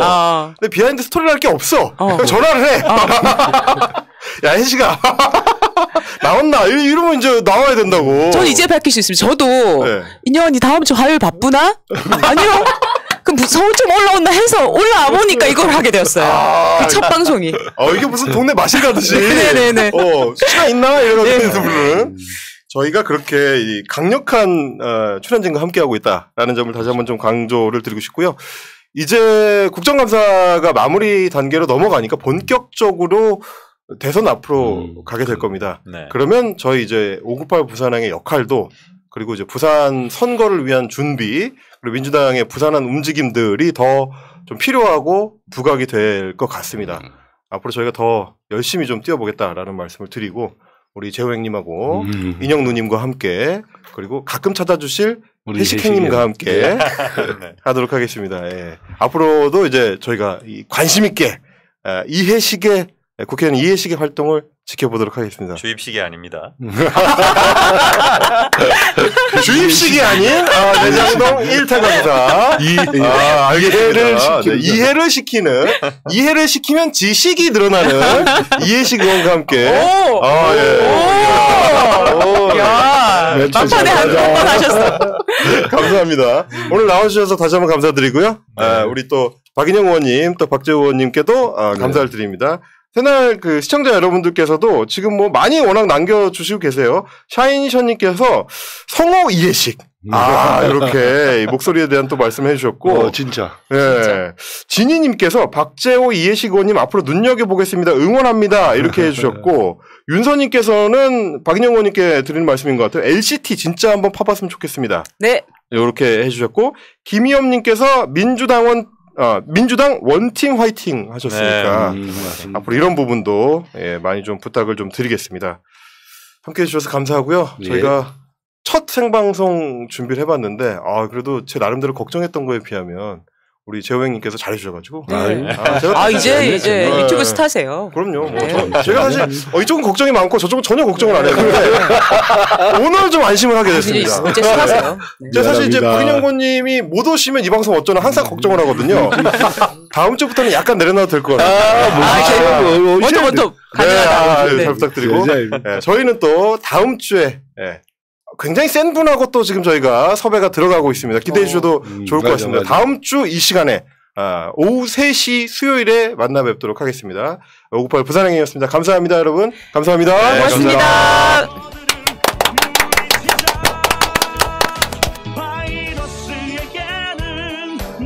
근데 비하인드 스토리를 할 게 없어. 전화를 해. 야 혜식아 나왔나? 이러면 이제 나와야 된다고. 저는 이제 밝힐 수 있습니다. 저도 인연이 다음 주 화요일 바쁘나? 아니요. 그럼 서울 좀 올라온다 해서 올라와 보니까 이걸 하게 되었어요. 그 첫 방송이. 이게 무슨 동네 마실 가듯이. 네네네. 시간 있나? 이러면서 부르는. 저희가 그렇게 이 강력한 출연진과 함께하고 있다라는 점을 다시 한번 좀 강조를 드리고 싶고요. 이제 국정감사가 마무리 단계로 넘어가니까 본격적으로 대선 앞으로 가게 될 겁니다. 그러면 저희 이제 598 부산항의 역할도 그리고 이제 부산 선거를 위한 준비 그리고 민주당의 부산한 움직임들이 더 좀 필요하고 부각이 될 것 같습니다. 앞으로 저희가 더 열심히 좀 뛰어보겠다라는 말씀을 드리고 우리 재호 형님하고 인형 누님과 함께 그리고 가끔 찾아주실 해식 형님과 함께 하도록 하겠습니다. 예. 앞으로도 이제 저희가 관심 있게 이해식의 국회의원 이해식의 활동을 지켜보도록 하겠습니다. 주입식이 아닙니다. 주입식이 아닌 대장동 1타 강사. 알겠습니다. 이해를 시키면 지식이 늘어나는 이해식 의원과 함께. 막판에 한번 하셨어. 감사합니다. 오늘 나와주셔서 다시 한번 감사드리고요. 우리 또 박인영 의원님, 또 박재호 의원님께도 감사를 드립니다. 새날 그 시청자 여러분들께서도 지금 뭐 많이 워낙 남겨주시고 계세요. 샤이니션님께서 성호 이해식. 이렇게 목소리에 대한 또 말씀해 주셨고. 진짜. 예. 진희님께서 박재호 이해식 의원님 앞으로 눈여겨보겠습니다. 응원합니다. 이렇게 해주셨고. 윤서님께서는 박인영 의원님께 드리는 말씀인 것 같아요. LCT 진짜 한번 파봤으면 좋겠습니다. 네. 이렇게 해주셨고. 김희엄님께서 민주당 원팀 화이팅 하셨으니까 앞으로 이런 부분도 많이 좀 부탁을 좀 드리겠습니다. 함께 해주셔서 감사하고요. 저희가 첫 생방송 준비를 해봤는데 그래도 제 나름대로 걱정했던 거에 비하면 우리 재호 형님께서 잘해주셔가지고 이제 유튜브 스타세요. 그럼요. 제가 사실 이쪽은 걱정이 많고 저쪽은 전혀 걱정을 안 했는데 오늘 좀 안심을 하게 됐습니다. 이제 스타세요. 제가 사실 이제 박인영 의원님이 못 오시면 이 방송 어쩌나 항상 걱정을 하거든요. 다음 주부터는 약간 내려놔도 될 것 같아요. 먼저 가능하다. 잘 부탁드리고 저희는 또 다음 주에 굉장히 센 분하고 또 지금 저희가 섭외가 들어가고 있습니다. 기대해 주셔도 좋을 것 같습니다. 다음 주 이 시간에 오후 3시 수요일에 만나 뵙도록 하겠습니다. 598 부산행이었습니다. 감사합니다, 여러분. 감사합니다. 고맙습니다. 바이러스에게는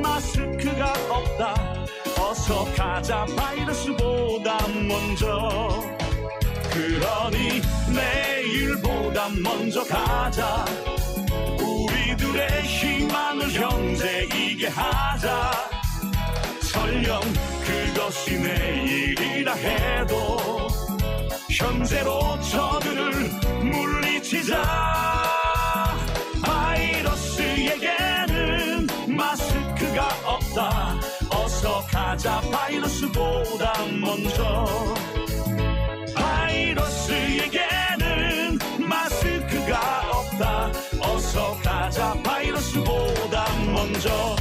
마스크가 없다. 어서 가자 바이러스보다 먼저. 그러니 내일보다 먼저 가자. 우리들의 희망을 형제이게 하자. 설령 그것이 내일이라 해도 현재로 저들을 물리치자. 바이러스에게는 마스크가 없다. 어서 가자 바이러스보다 먼저. 바이러스에게는 마스크가 없다. 어서 가자 바이러스보다 먼저.